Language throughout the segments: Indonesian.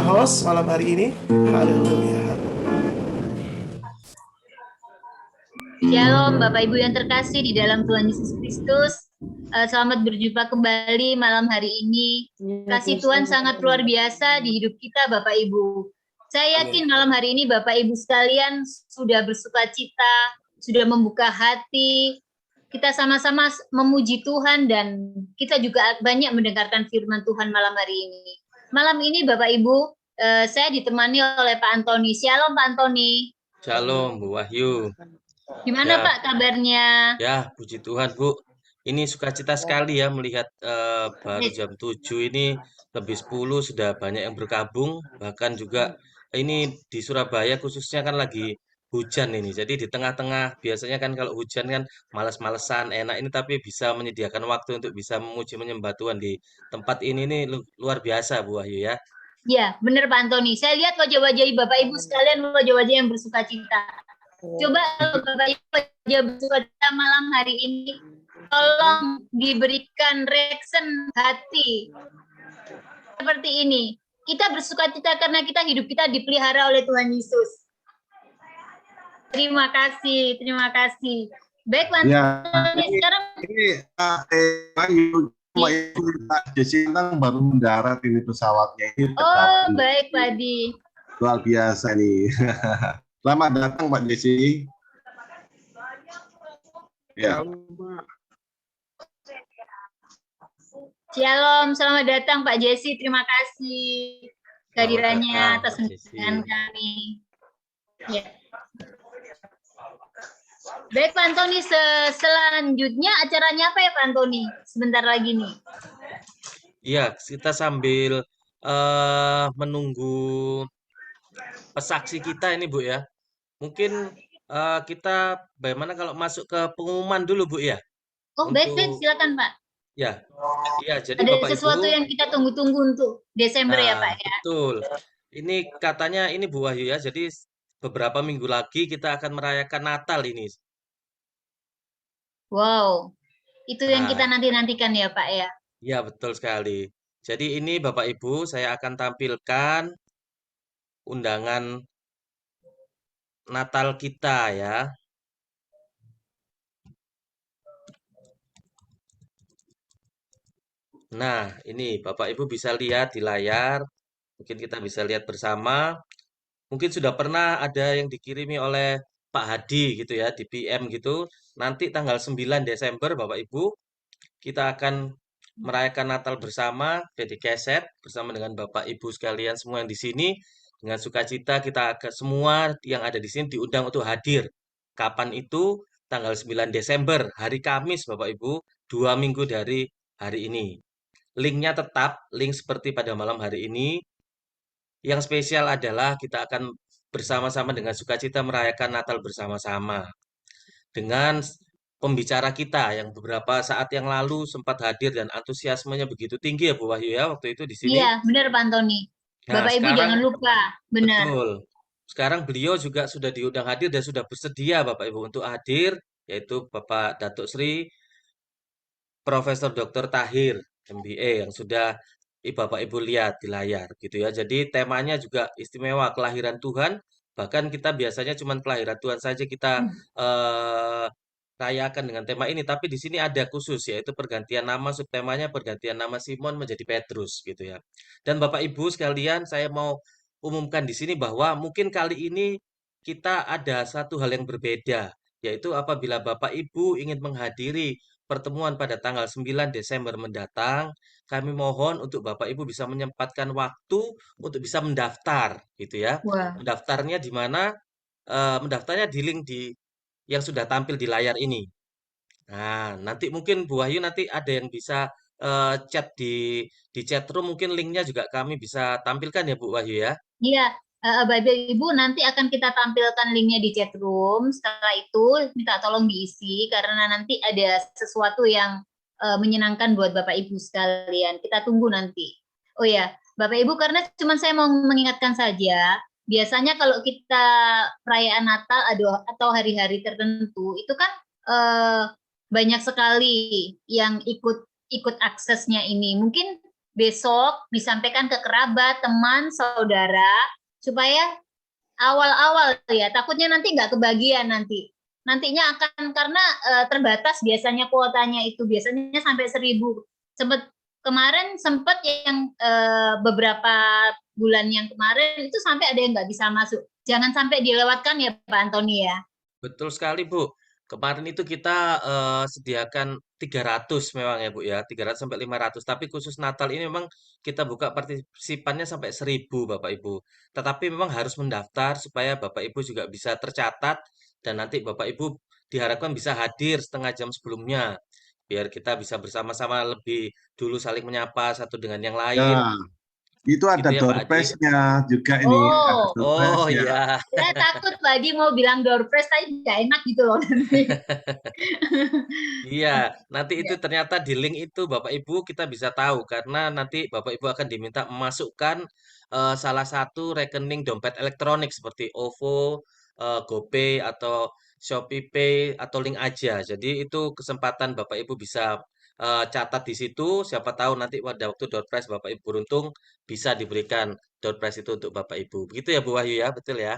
host malam hari ini. Haleluya. Shalom Bapak Ibu yang terkasih di dalam Tuhan Yesus Kristus. Selamat berjumpa kembali malam hari ini. Kasih Tuhan sangat luar biasa di hidup kita Bapak Ibu. Saya yakin malam hari ini Bapak Ibu sekalian sudah bersuka cita, sudah membuka hati. Kita sama-sama memuji Tuhan dan kita juga banyak mendengarkan firman Tuhan malam hari ini. Malam ini Bapak Ibu, saya ditemani oleh Pak Antoni. Shalom Pak Antoni. Shalom Bu Wahyu. Gimana Ya, Pak kabarnya? Ya, puji Tuhan Bu. Ini sukacita sekali ya melihat baru jam 7 ini lebih 10 sudah banyak yang bergabung. Bahkan juga ini di Surabaya khususnya kan lagi hujan ini. Jadi di tengah-tengah biasanya kan kalau hujan kan malas-malesan enak ini tapi bisa menyediakan waktu untuk bisa memuji menyembah Tuhan di tempat ini nih luar biasa Bu Wahyu ya. Ya, benar Pak Antoni. Saya lihat wajah-wajah Bapak Ibu sekalian, wajah-wajah yang bersuka cita. Coba kalau Bapak Ibu wajah bersuka cita malam hari ini, tolong diberikan reaction hati seperti ini. Kita bersuka cita karena hidup kita dipelihara oleh Tuhan Yesus. Terima kasih, terima kasih. Baik, Pak Antoni, sekarang Jesse kan baru mendarat ini pesawatnya ini. Oh, baik Pak Di. Luar biasa nih. Selamat datang Pak Jesse. Ya. Shalom, selamat datang Pak Jesse. Terima kasih kehadirannya atas undangan kami. Ya. Baik Pak Antoni, selanjutnya acaranya apa ya Pak Antoni? Sebentar lagi nih. Iya, kita sambil menunggu pesaksi kita ini Bu ya. Mungkin kita bagaimana kalau masuk ke pengumuman dulu Bu ya? Oh baik, silakan Pak. Ya, iya. Jadi ada Bapak sesuatu Ibu, yang kita tunggu-tunggu untuk Desember ya Pak ya. Betul. Ini katanya ini Bu Wahyu ya. Jadi beberapa minggu lagi kita akan merayakan Natal ini. Wow, itu yang kita nanti-nantikan ya Pak ya. Ya betul sekali. Jadi ini Bapak Ibu saya akan tampilkan undangan Natal kita ya. Nah, ini Bapak Ibu bisa lihat di layar. Mungkin kita bisa lihat bersama. Mungkin sudah pernah ada yang dikirimi oleh Pak Hadi gitu ya, di PM gitu. Nanti tanggal 9 Desember Bapak Ibu, kita akan merayakan Natal bersama PD Keset bersama dengan Bapak Ibu sekalian semua yang di sini. Dengan sukacita kita semua yang ada di sini diundang untuk hadir. Kapan itu? Tanggal 9 Desember, hari Kamis Bapak Ibu, 2 minggu dari hari ini. Linknya tetap, link seperti pada malam hari ini. Yang spesial adalah kita akan bersama-sama dengan sukacita merayakan Natal bersama-sama. Dengan pembicara kita yang beberapa saat yang lalu sempat hadir dan antusiasmenya begitu tinggi ya Bu Wahyu ya waktu itu di sini. Iya, benar Pak Antoni. Nah, Bapak Ibu sekarang, jangan lupa, benar. Betul. Sekarang beliau juga sudah diundang hadir dan sudah bersedia Bapak Ibu untuk hadir, yaitu Bapak Datuk Sri Profesor Dr. Tahir MBA yang sudah Bapak Ibu lihat di layar gitu ya. Jadi temanya juga istimewa kelahiran Tuhan. Bahkan kita biasanya cuma kelahiran Tuhan saja kita eh, rayakan dengan tema ini, tapi di sini ada khusus yaitu pergantian nama, subtemanya pergantian nama Simon menjadi Petrus gitu ya. Dan Bapak Ibu sekalian, saya mau umumkan di sini bahwa mungkin kali ini kita ada satu hal yang berbeda, yaitu apabila Bapak Ibu ingin menghadiri pertemuan pada tanggal 9 Desember mendatang, kami mohon untuk Bapak Ibu bisa menyempatkan waktu untuk bisa mendaftar gitu ya. Wah. Mendaftarnya di mana? Mendaftarnya di link yang sudah tampil di layar ini. Nah, nanti mungkin Bu Wahyu nanti ada yang bisa chat di chat room, mungkin linknya juga kami bisa tampilkan ya Bu Wahyu ya. Iya, Bapak Ibu nanti akan kita tampilkan linknya di chat room. Setelah itu minta tolong diisi karena nanti ada sesuatu yang menyenangkan buat Bapak Ibu sekalian. Kita tunggu nanti. Oh ya, Bapak Ibu karena cuma saya mau mengingatkan saja, biasanya kalau kita perayaan Natal atau hari-hari tertentu itu kan banyak sekali yang ikut aksesnya ini. Mungkin besok disampaikan ke kerabat, teman, saudara, supaya awal-awal ya, takutnya nanti nggak kebagian nantinya akan karena terbatas biasanya kuotanya itu biasanya sampai 1.000. Kemarin sempat yang beberapa bulan yang kemarin itu sampai ada yang nggak bisa masuk. Jangan sampai dilewatkan ya Pak Antoni ya. Betul sekali, Bu. Kemarin itu kita sediakan 300 memang ya, Bu ya. 300 sampai 500. Tapi khusus Natal ini memang kita buka partisipannya sampai 1.000, Bapak Ibu. Tetapi memang harus mendaftar supaya Bapak Ibu juga bisa tercatat dan nanti Bapak Ibu diharapkan bisa hadir setengah jam sebelumnya. Biar kita bisa bersama-sama lebih dulu saling menyapa satu dengan yang lain. Ya, itu ada Gitu ya, Pak door Adi? prize-nya juga ini. Oh. Ada door Oh prize-nya. iya. Saya takut Pak Adi mau bilang door prize tapi nggak enak gitu loh nanti. Iya, nanti itu ternyata di link itu Bapak Ibu kita bisa tahu karena nanti Bapak Ibu akan diminta memasukkan salah satu rekening dompet elektronik seperti OVO, GoPay atau ShopeePay atau link aja. Jadi itu kesempatan Bapak Ibu bisa catat di situ. Siapa tahu nanti pada waktu door prize Bapak Ibu beruntung bisa diberikan door prize itu untuk Bapak Ibu. Begitu ya Bu Wahyu ya, betul ya?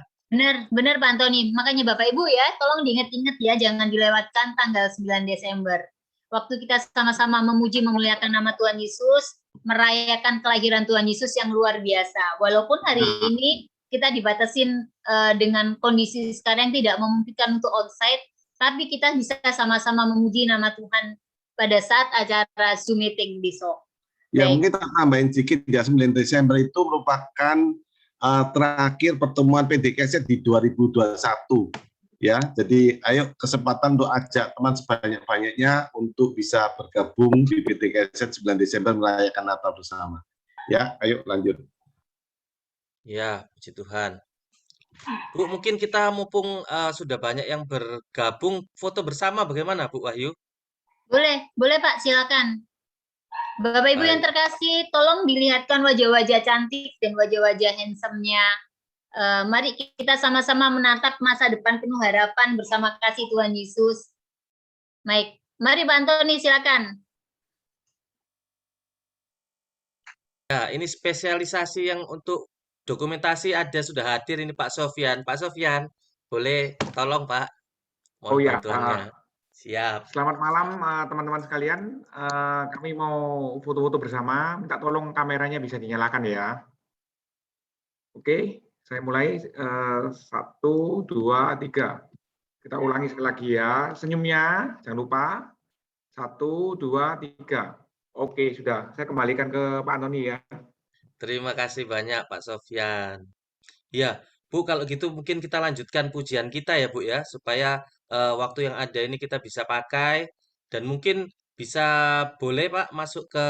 Benar Pak Antoni. Makanya Bapak Ibu ya, tolong diingat-ingat ya, jangan dilewatkan tanggal 9 Desember. Waktu kita sama-sama memuji memuliakan nama Tuhan Yesus, merayakan kelahiran Tuhan Yesus yang luar biasa. Walaupun hari ini kita dibatasin dengan kondisi sekarang yang tidak memungkinkan untuk onsite, tapi kita bisa sama-sama memuji nama Tuhan pada saat acara Zoom meeting besok. Ya, Baik. mungkin kita tambahin sedikit ya, 9 Desember itu merupakan terakhir pertemuan PDKZ di 2021 ya. Jadi ayo kesempatan untuk ajak teman sebanyak-banyaknya untuk bisa bergabung di PDKZ 9 Desember merayakan Natal bersama. Ya, ayo lanjut. Ya, puji Tuhan. Bu, mungkin kita mumpung sudah banyak yang bergabung, foto bersama bagaimana Bu Wahyu? Boleh Pak, silakan. Bapak Ibu yang terkasih, tolong dilihatkan wajah-wajah cantik dan wajah-wajah handsome-nya. Mari kita sama-sama menatap masa depan penuh harapan bersama kasih Tuhan Yesus. Baik, mari Pak Antoni silakan. Ya, ini spesialisasi yang untuk dokumentasi ada sudah hadir ini Pak Sofyan. Pak Sofyan, boleh tolong Pak? Mohon Oh ya, bantuannya. Siap. selamat malam teman-teman sekalian. Kami mau foto-foto bersama. Minta tolong kameranya bisa dinyalakan ya. Oke, saya mulai. 1, 2, 3. Kita ulangi sekali lagi ya. Senyumnya, jangan lupa. 1, 2, 3. Oke, sudah. Saya kembalikan ke Pak Antoni ya. Terima kasih banyak Pak Sofyan. Ya, Bu, kalau gitu mungkin kita lanjutkan pujian kita ya Bu ya, supaya waktu yang ada ini kita bisa pakai dan mungkin bisa boleh Pak masuk ke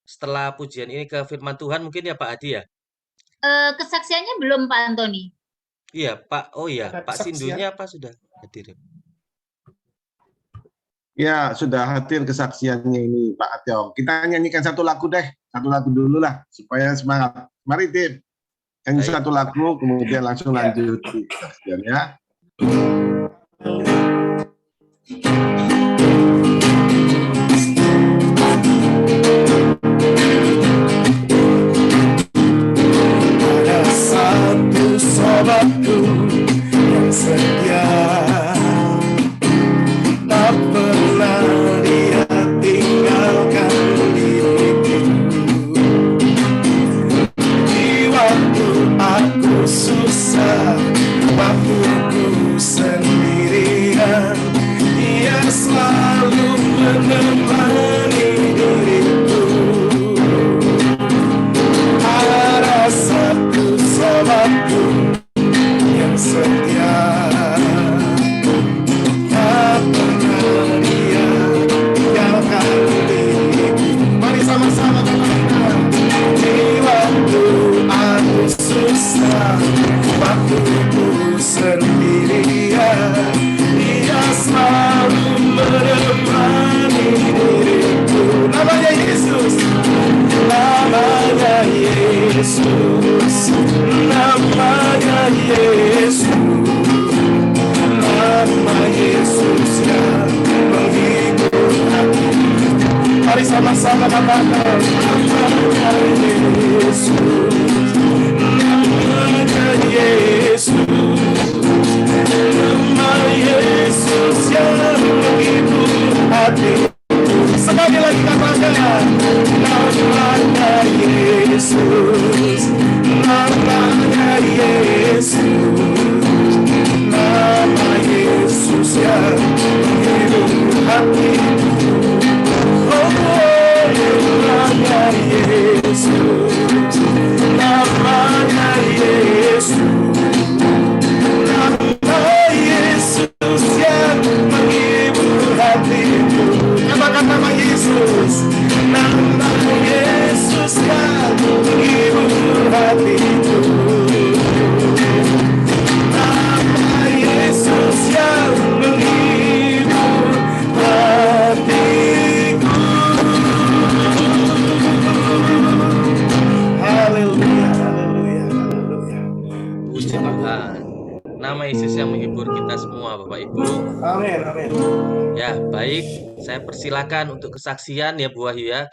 setelah pujian ini ke firman Tuhan mungkin ya Pak Adi ya? Kesaksiannya belum Pak Antoni. Iya Pak, oh iya Ada Pak kesaksian. Sindunya apa sudah hadir? Ya, sudah hadir kesaksiannya ini Pak Atyong. Kita nyanyikan satu lagu deh. Satu lagu dulu lah, supaya semangat. Mari, Tim. Nyanyi Baik. satu lagu, kemudian langsung lanjut di kesaksian ya. Ada satu sobatku yang setia, tak pernah dia tinggalkan diriku. Di waktu aku susah, waktu ku sendirian, dia selalu menemani diriku. Ada satu sobatku yang setia, tak pernah dia tinggalkan diriku. Mari sama-sama teman-teman. Di waktu aku susah, waktu ku sendirian, dia selalu menemani diriku. Namanya Yesus, namanya Yesus, namanya Yesus, nama Yesus yang menghibur hati. Mari sama-sama katakan. nama Yesus yang menghibur kita semua, Bapak Ibu. Amin, amin. Ya, baik. Saya persilakan untuk kesaksian ya Bu Wahyu ya.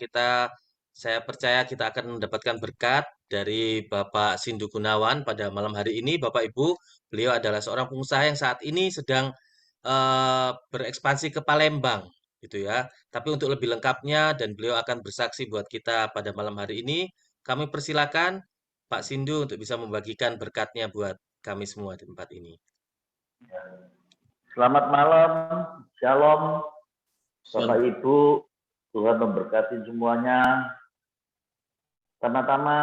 Saya percaya kita akan mendapatkan berkat dari Bapak Sindu Gunawan pada malam hari ini. Bapak Ibu, beliau adalah seorang pengusaha yang saat ini sedang berekspansi ke Palembang, gitu ya. Tapi untuk lebih lengkapnya dan beliau akan bersaksi buat kita pada malam hari ini, kami persilakan Pak Sindu untuk bisa membagikan berkatnya buat kami semua di tempat ini. Selamat malam, Shalom, Bapak Ibu, Tuhan memberkati semuanya. Pertama-tama,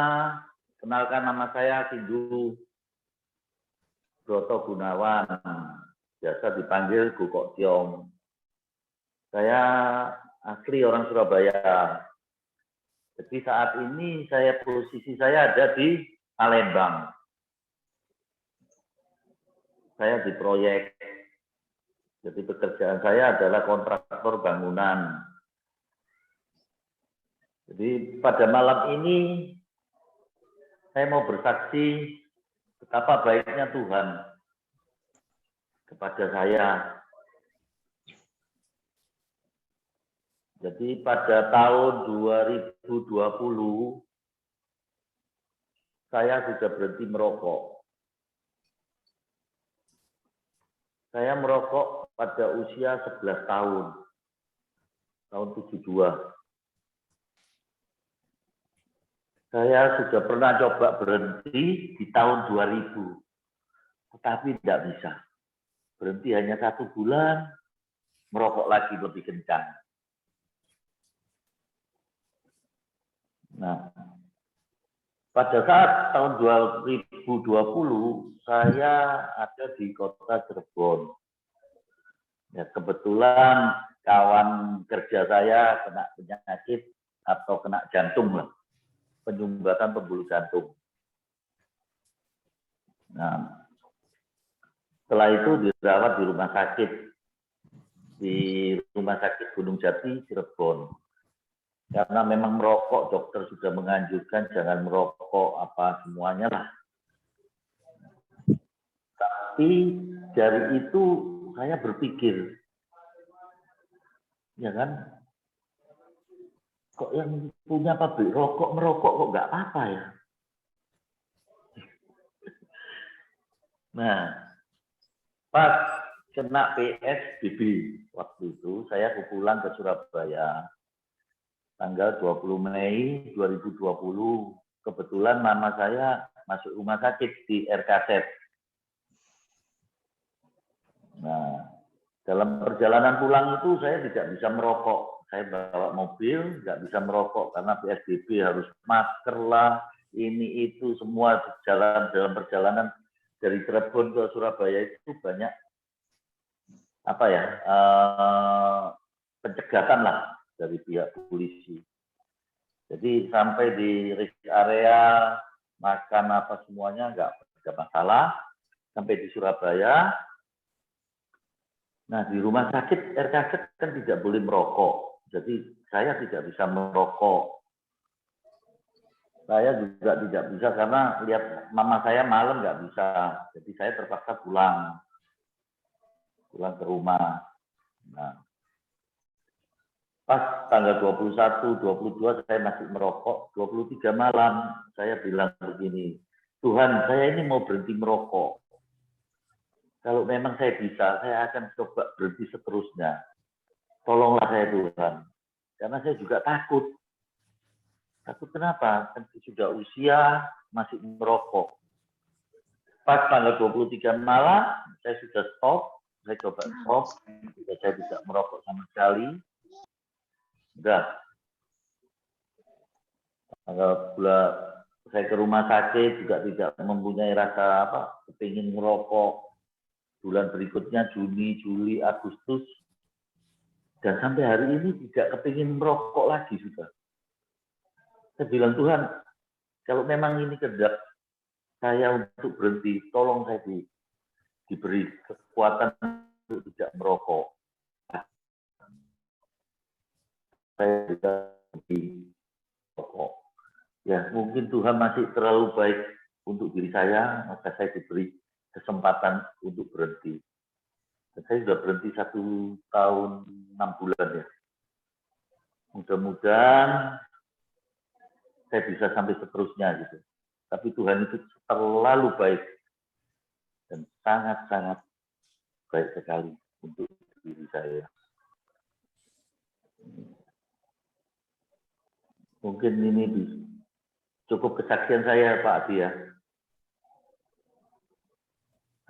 kenalkan nama saya Sindu Broto Gunawan, biasa dipanggil Bu Kok Tiong. Saya asli orang Surabaya. Jadi saat ini posisi saya ada di Palembang. Saya di proyek. Jadi pekerjaan saya adalah kontraktor bangunan. Jadi pada malam ini saya mau bersaksi betapa baiknya Tuhan kepada saya. Jadi pada tahun 2020 saya sudah berhenti merokok. Saya merokok pada usia 11 tahun 72. Saya sudah pernah coba berhenti di tahun 2000, tetapi tidak bisa. Berhenti hanya 1 bulan, merokok lagi lebih kencang. Nah, pada saat tahun 2020, saya ada di kota Cirebon. Ya, kebetulan kawan kerja saya kena penyakit atau kena jantung lah, penyumbatan pembuluh jantung. Nah, setelah itu dirawat di rumah sakit Gunung Jati, Cirebon. Karena memang merokok, dokter sudah menganjurkan jangan merokok apa semuanya lah. Tapi dari itu saya berpikir, ya kan, kok yang punya pabrik rokok merokok kok nggak apa-apa ya? Nah, pas kena PSBB waktu itu saya pulang ke Surabaya tanggal 20 Mei 2020. Kebetulan mama saya masuk rumah sakit di RKZ. Nah, dalam perjalanan pulang itu saya tidak bisa merokok. Saya bawa mobil, nggak bisa merokok karena PSBB harus masker lah, ini itu semua dalam perjalanan dari Cirebon ke Surabaya itu banyak pencegatan lah dari pihak polisi. Jadi sampai di rest area makan apa semuanya nggak ada masalah. Sampai di Surabaya. Nah, di rumah sakit RKZ kan tidak boleh merokok. Jadi saya tidak bisa merokok. Saya juga tidak bisa karena lihat mama saya malam nggak bisa. Jadi saya terpaksa pulang ke rumah. Nah, pas tanggal 21, 22 saya masih merokok. 23 malam saya bilang begini, Tuhan, saya ini mau berhenti merokok. Kalau memang saya bisa, saya akan coba berhenti seterusnya. Tolonglah saya Tuhan. Karena saya juga takut. Takut kenapa? Kan sudah usia masih merokok. Pas tanggal 23 malam, saya sudah stop. Saya coba stop. Saya tidak merokok sama sekali. Udah. Saya ke rumah sakit juga tidak mempunyai rasa kepingin merokok. Bulan berikutnya Juni, Juli, Agustus. Dan sampai hari ini tidak kepingin merokok lagi sudah. Saya bilang, Tuhan, kalau memang ini kehendak saya untuk berhenti, tolong saya diberi kekuatan untuk tidak merokok. Saya tidak merokok. Ya, mungkin Tuhan masih terlalu baik untuk diri saya, maka saya diberi kesempatan untuk berhenti. Dan saya sudah berhenti 1 tahun 6 bulan ya. Mudah-mudahan saya bisa sampai seterusnya gitu. Tapi Tuhan itu terlalu baik dan sangat-sangat baik sekali untuk diri saya. Mungkin ini cukup kesaksian saya, Pak Adi ya.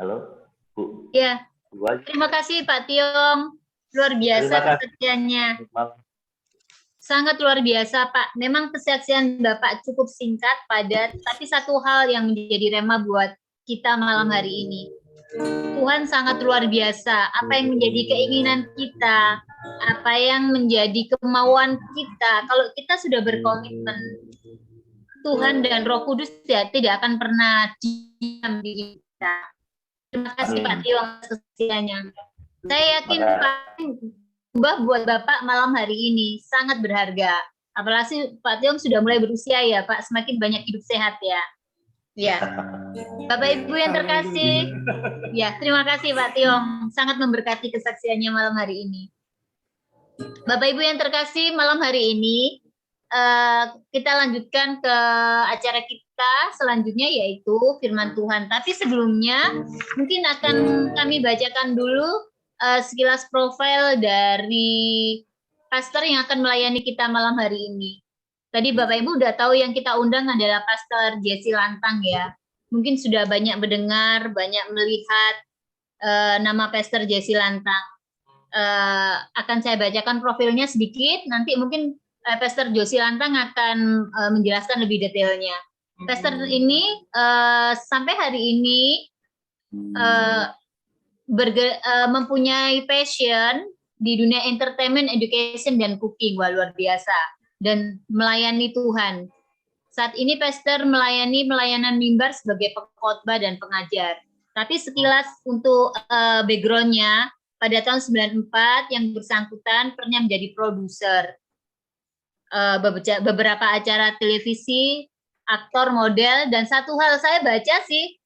Halo, Bu. Ya, Bu Ayu. terima kasih Pak Tiong. Luar biasa Terima kasih. kesaksiannya. Selamat malam. Sangat luar biasa, Pak. Memang kesaksian Bapak cukup singkat, padat, tapi satu hal yang menjadi rema buat kita malam hari ini. Tuhan sangat luar biasa. Apa yang menjadi keinginan kita, apa yang menjadi kemauan kita, kalau kita sudah berkomitmen, Tuhan dan Roh Kudus ya tidak akan pernah diam di kita. Terima kasih Pak Tio atas kesaksiannya. Saya yakin Pak ubah buat Bapak malam hari ini sangat berharga. Apalagi Pak Tiong sudah mulai berusia ya Pak, semakin banyak hidup sehat ya. Ya, Bapak Ibu yang terkasih, ya terima kasih Pak Tiong, sangat memberkati kesaksiannya malam hari ini. Bapak Ibu yang terkasih, malam hari ini kita lanjutkan ke acara kita selanjutnya yaitu Firman Tuhan. Tapi sebelumnya mungkin akan kami bacakan dulu sekilas profil dari pastor yang akan melayani kita malam hari ini. Tadi Bapak Ibu udah tahu yang kita undang adalah Pastor Jesse Lantang ya. Mungkin sudah banyak mendengar, banyak melihat nama Pastor Jesse Lantang. Akan saya bacakan profilnya sedikit, nanti mungkin Pastor Jesse Lantang akan menjelaskan lebih detailnya. Pastor ini sampai hari ini mempunyai passion di dunia entertainment, education, dan cooking. Wah, luar biasa. Dan melayani Tuhan. Saat ini Pastor melayani pelayanan mimbar sebagai pengkhotbah dan pengajar. Tapi sekilas untuk background-nya, pada tahun 94 yang bersangkutan pernah menjadi produser beberapa acara televisi, aktor, model, dan satu hal saya baca sih,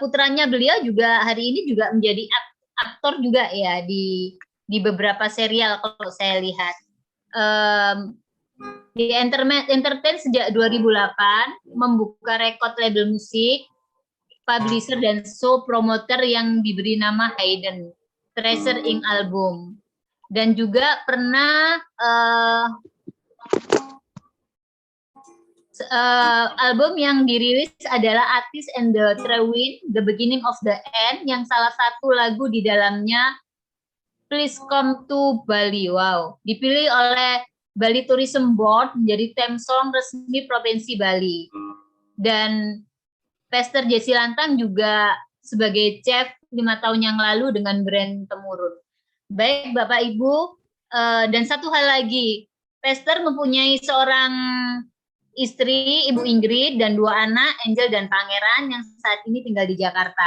putranya beliau juga hari ini juga menjadi aktor juga ya di beberapa serial kalau saya lihat. Di entertain sejak 2008, membuka rekod label musik, publisher dan show promoter yang diberi nama Hayden, Treasure Inc. album. Dan juga pernah album yang dirilis adalah Artist and the Train, The Beginning of the End, yang salah satu lagu di dalamnya Please Come to Bali. Wow, dipilih oleh Bali Tourism Board menjadi theme song resmi Provinsi Bali. Dan Pastor Jesse Lantang juga sebagai chef 5 tahun yang lalu dengan brand Temurun. Baik Bapak Ibu, dan satu hal lagi, Pastor mempunyai seorang istri, Ibu Ingrid, dan 2 anak, Angel dan Pangeran, yang saat ini tinggal di Jakarta.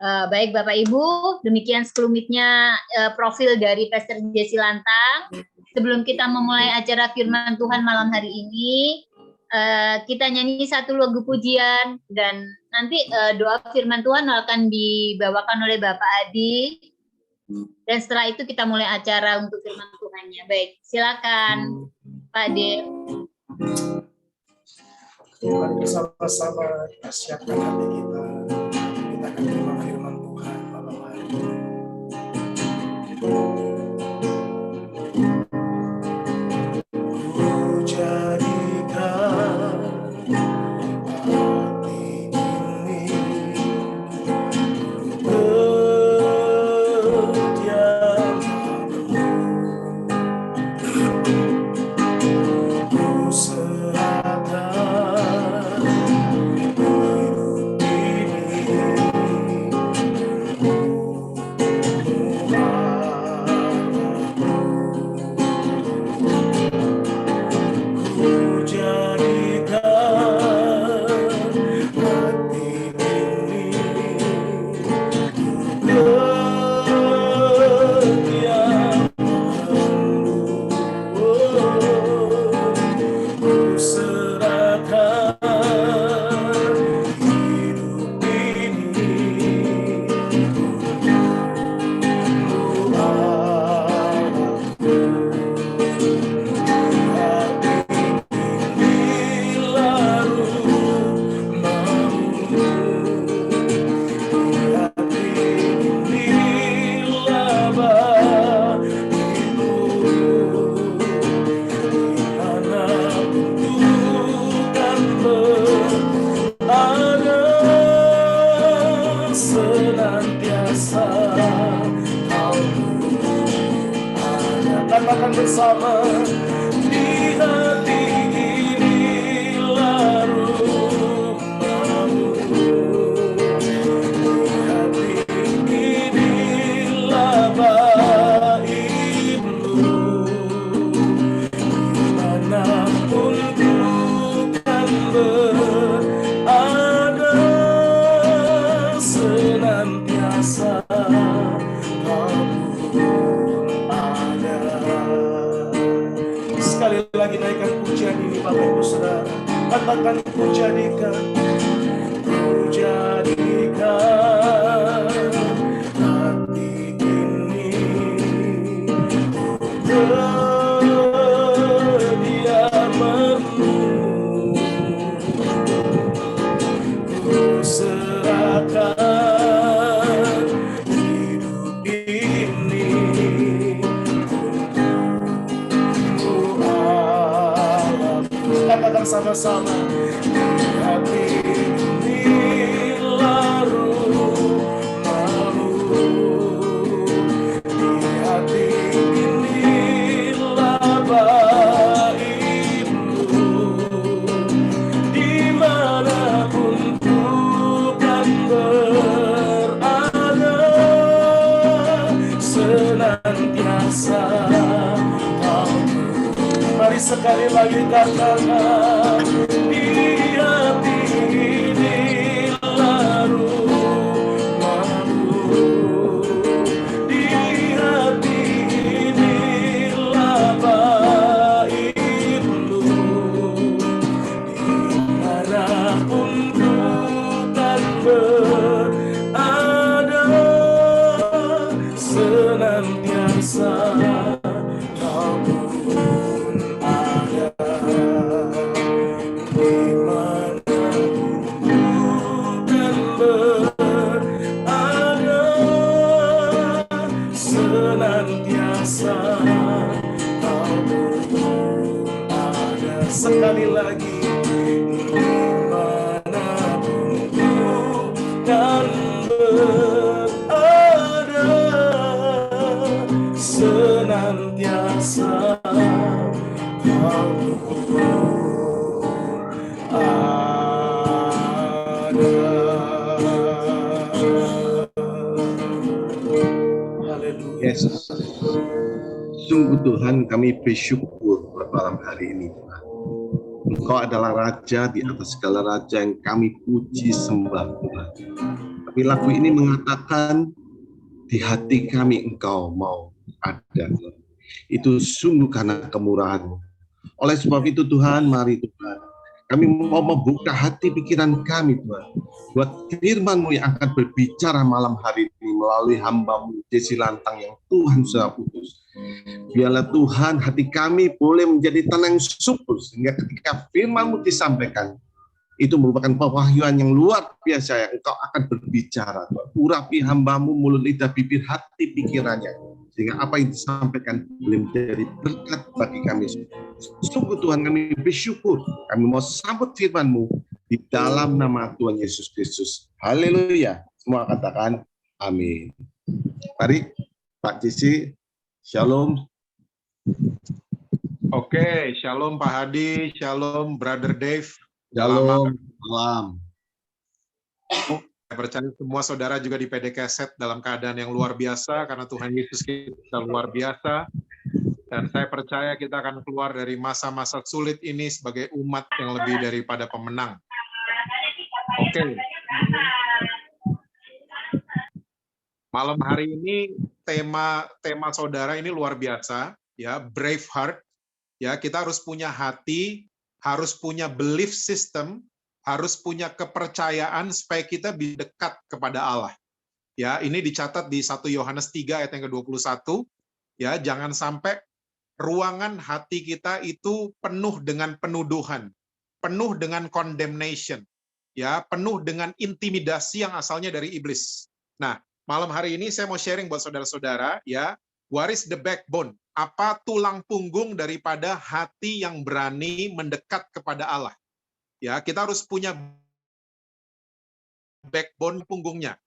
Baik Bapak Ibu, demikian sekelumitnya profil dari Pastor Jesse Lantang. Sebelum kita memulai acara Firman Tuhan malam hari ini, kita nyanyi satu lagu pujian, dan nanti doa Firman Tuhan akan dibawakan oleh Bapak Adi, dan setelah itu kita mulai acara untuk Firman Tuhannya. Baik, silakan Pak Ade. Mari bersama-sama kita siapkan hati kita. Kita akan terima firman Tuhan malam hari ini. Ku jadikan hati ini berdiam padamu. Ku serahkan hidup ini senantiasa kau ada. Katakan bersama, di hati inilah rumahmu, di hati inilah baitmu, dimanapun ku kan berada, senantiasa kau ada. Sekali lagi naikkan pujian ini Bapak Ibu Saudara. Katakan ku jadikan hati ini kediamanmu, ku serahkan hidup ini untukmu Allah. Katakan sama-sama, di hati inilah rumahmu, di hati inilah baitmu, dimanapun ku kan berada, senantiasa kau. Mari sekali lagi katakan, di hati inilah rumahmu, di hati inilah baitmu, dimanapun ku kan berada, senantiasa kau pun ada. Dimanapun ku kan berada, senantiasa kau pun ada. Sekali lagi, dimanapun ku kan berada, senantiasa kau pun ada. Haleluya. Yesus. Sungguh Tuhan, kami bersyukur pada malam hari ini, Tuhan. Engkau adalah Raja di atas segala raja yang kami puji sembah, Tuhan. Tapi lagu ini mengatakan, di hati kami Engkau mau ada. Itu sungguh karena kemurahan-Mu. Oleh sebab itu Tuhan, mari Tuhan, kami mau membuka hati pikiran kami, Tuhan, buat firman-Mu yang akan berbicara malam hari ini melalui hamba-Mu Jesse Lantang yang Tuhan sudah putus. Biarlah Tuhan, hati kami boleh menjadi tenang subur, sehingga ketika firman-Mu disampaikan, itu merupakan pewahyuan yang luar biasa yang Engkau akan berbicara. Urapi hamba-Mu mulut, lidah, bibir, hati, pikirannya, sehingga apa yang disampaikan boleh menjadi berkat bagi kami. Sungguh Tuhan, kami bersyukur, kami mau sambut firman-Mu di dalam nama Tuhan Yesus Kristus. Haleluya. Semua katakan amin. Mari Pak Jesse, shalom. Oke, shalom Pak Hadi, shalom Brother Dave. Shalom. Salam. Saya percaya semua saudara juga di PDKZ dalam keadaan yang luar biasa karena Tuhan Yesus kita luar biasa. Dan saya percaya kita akan keluar dari masa-masa sulit ini sebagai umat yang lebih daripada pemenang. Oke. Malam hari ini tema saudara ini luar biasa, ya, brave heart. Ya, kita harus punya hati, harus punya belief system, harus punya kepercayaan supaya kita bisa dekat kepada Allah. Ya, ini dicatat di 1 Yohanes 3 ayat yang ke-21. Ya, jangan sampai ruangan hati kita itu penuh dengan penuduhan, penuh dengan condemnation, ya, penuh dengan intimidasi yang asalnya dari iblis. Nah, malam hari ini saya mau sharing buat saudara-saudara, ya, what is the backbone? Apa tulang punggung daripada hati yang berani mendekat kepada Allah? Ya, kita harus punya backbone punggungnya.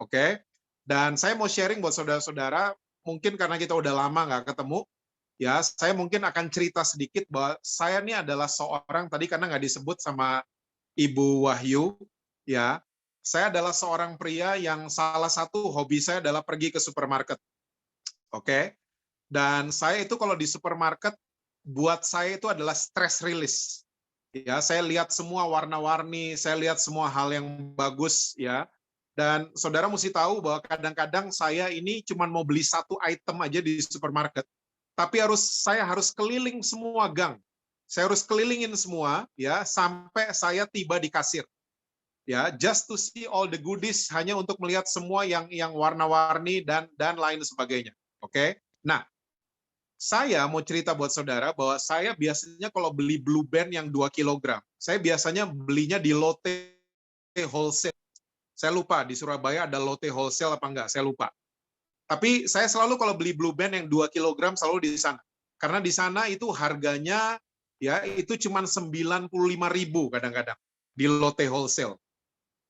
Oke. Dan saya mau sharing buat saudara-saudara, mungkin karena kita udah lama nggak ketemu, ya, saya mungkin akan cerita sedikit bahwa saya ini adalah seorang, tadi karena nggak disebut sama Ibu Wahyu, ya, saya adalah seorang pria yang salah satu hobi saya adalah pergi ke supermarket. Oke. Dan saya itu kalau di supermarket, buat saya itu adalah stress release. Ya, saya lihat semua warna-warni, saya lihat semua hal yang bagus, ya. Dan saudara mesti tahu bahwa kadang-kadang saya ini cuma mau beli satu item aja di supermarket, tapi saya harus keliling semua gang. Saya harus kelilingin semua, ya, sampai saya tiba di kasir. Ya, just to see all the goodies, hanya untuk melihat semua yang warna-warni dan lain sebagainya. Oke. Nah, saya mau cerita buat saudara bahwa saya biasanya kalau beli Blue Band yang 2 kg, saya biasanya belinya di Lotte Wholesale. Saya lupa, di Surabaya ada Lotte Wholesale apa enggak, saya lupa. Tapi saya selalu kalau beli Blue Band yang 2 kg selalu di sana. Karena di sana itu harganya, ya, itu cuma 95.000 kadang-kadang di Lotte Wholesale.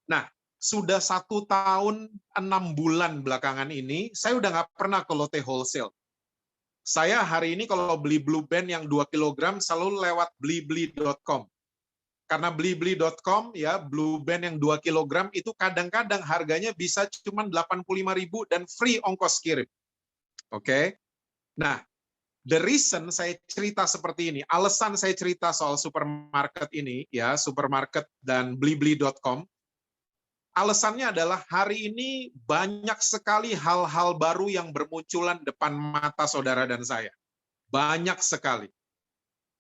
Nah, sudah 1 tahun 6 bulan belakangan ini, saya udah nggak pernah ke Lotte Wholesale. Saya hari ini kalau beli Blue Band yang 2 kg selalu lewat blibli.com. Karena blibli.com, ya, Blue Band yang 2 kg itu kadang-kadang harganya bisa cuma 85.000 dan free ongkos kirim. Oke. Nah, the reason saya cerita seperti ini, alasan saya cerita soal supermarket ini, ya, supermarket dan blibli.com, alasannya adalah hari ini banyak sekali hal-hal baru yang bermunculan depan mata saudara dan saya. Banyak sekali.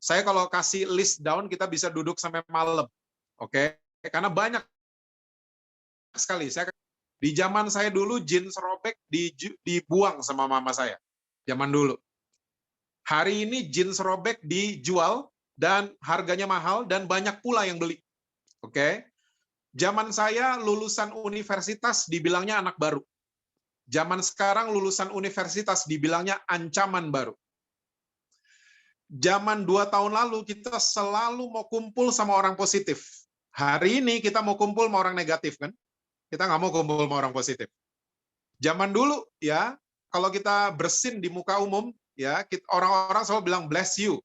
Saya kalau kasih list down, kita bisa duduk sampai malam. Oke? Karena banyak sekali. Di zaman saya dulu, jeans robek dibuang sama mama saya. Zaman dulu. Hari ini jeans robek dijual, dan harganya mahal, dan banyak pula yang beli. Oke? Zaman saya lulusan universitas dibilangnya anak baru. Zaman sekarang lulusan universitas dibilangnya ancaman baru. Zaman 2 tahun lalu kita selalu mau kumpul sama orang positif. Hari ini kita mau kumpul sama orang negatif, kan? Kita nggak mau kumpul sama orang positif. Zaman dulu, ya, kalau kita bersin di muka umum, ya, orang-orang selalu bilang bless you.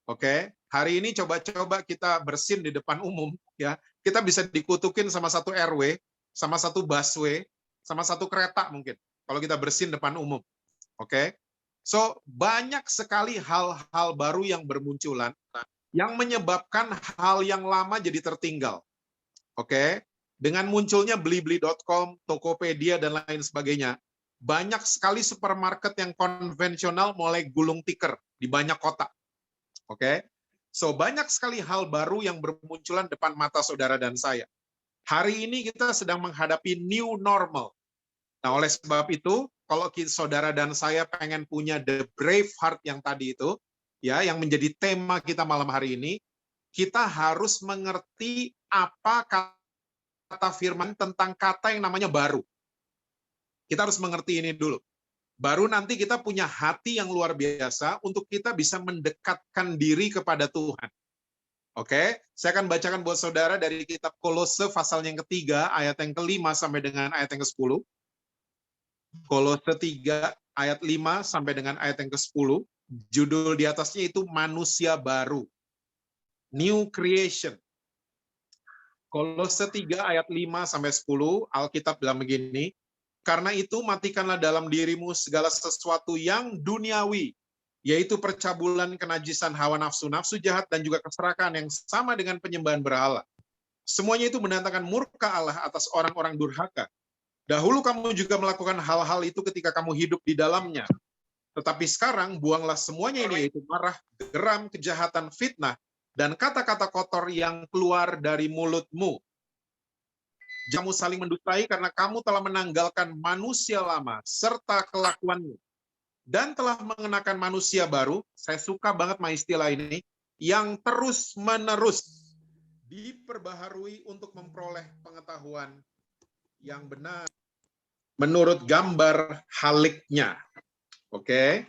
Oke? Hari ini coba-coba kita bersin di depan umum, ya. Kita bisa dikutukin sama satu RW, sama satu busway, sama satu kereta mungkin. Kalau kita bersin depan umum. Oke? So, banyak sekali hal-hal baru yang bermunculan yang menyebabkan hal yang lama jadi tertinggal. Oke? Dengan munculnya blibli.com, Tokopedia, dan lain sebagainya, banyak sekali supermarket yang konvensional mulai gulung tikar di banyak kota. Oke? So, banyak sekali hal baru yang bermunculan depan mata saudara dan saya. Hari ini kita sedang menghadapi new normal. Nah, oleh sebab itu, kalau saudara dan saya pengen punya the brave heart yang tadi itu, ya, yang menjadi tema kita malam hari ini, kita harus mengerti apa kata firman tentang kata yang namanya baru. Kita harus mengerti ini dulu. Baru nanti kita punya hati yang luar biasa untuk kita bisa mendekatkan diri kepada Tuhan. Oke, saya akan bacakan buat saudara dari kitab Kolose pasal yang ketiga, ayat yang ke-5 sampai dengan ayat yang ke-10. Kolose 3 ayat 5 sampai dengan ayat yang ke-10, judul di atasnya itu manusia baru. New creation. Kolose 3 ayat 5 sampai 10, Alkitab bilang begini, karena itu matikanlah dalam dirimu segala sesuatu yang duniawi, yaitu percabulan, kenajisan, hawa nafsu, nafsu jahat, dan juga keserakahan yang sama dengan penyembahan berhala. Semuanya itu mendatangkan murka Allah atas orang-orang durhaka. Dahulu kamu juga melakukan hal-hal itu ketika kamu hidup di dalamnya. Tetapi sekarang buanglah semuanya ini, yaitu marah, geram, kejahatan, fitnah, dan kata-kata kotor yang keluar dari mulutmu. Kamu saling mendustai karena kamu telah menanggalkan manusia lama serta kelakuanmu. Dan telah mengenakan manusia baru, saya suka banget sama istilah ini, yang terus-menerus diperbaharui untuk memperoleh pengetahuan yang benar menurut gambar haliknya. Oke.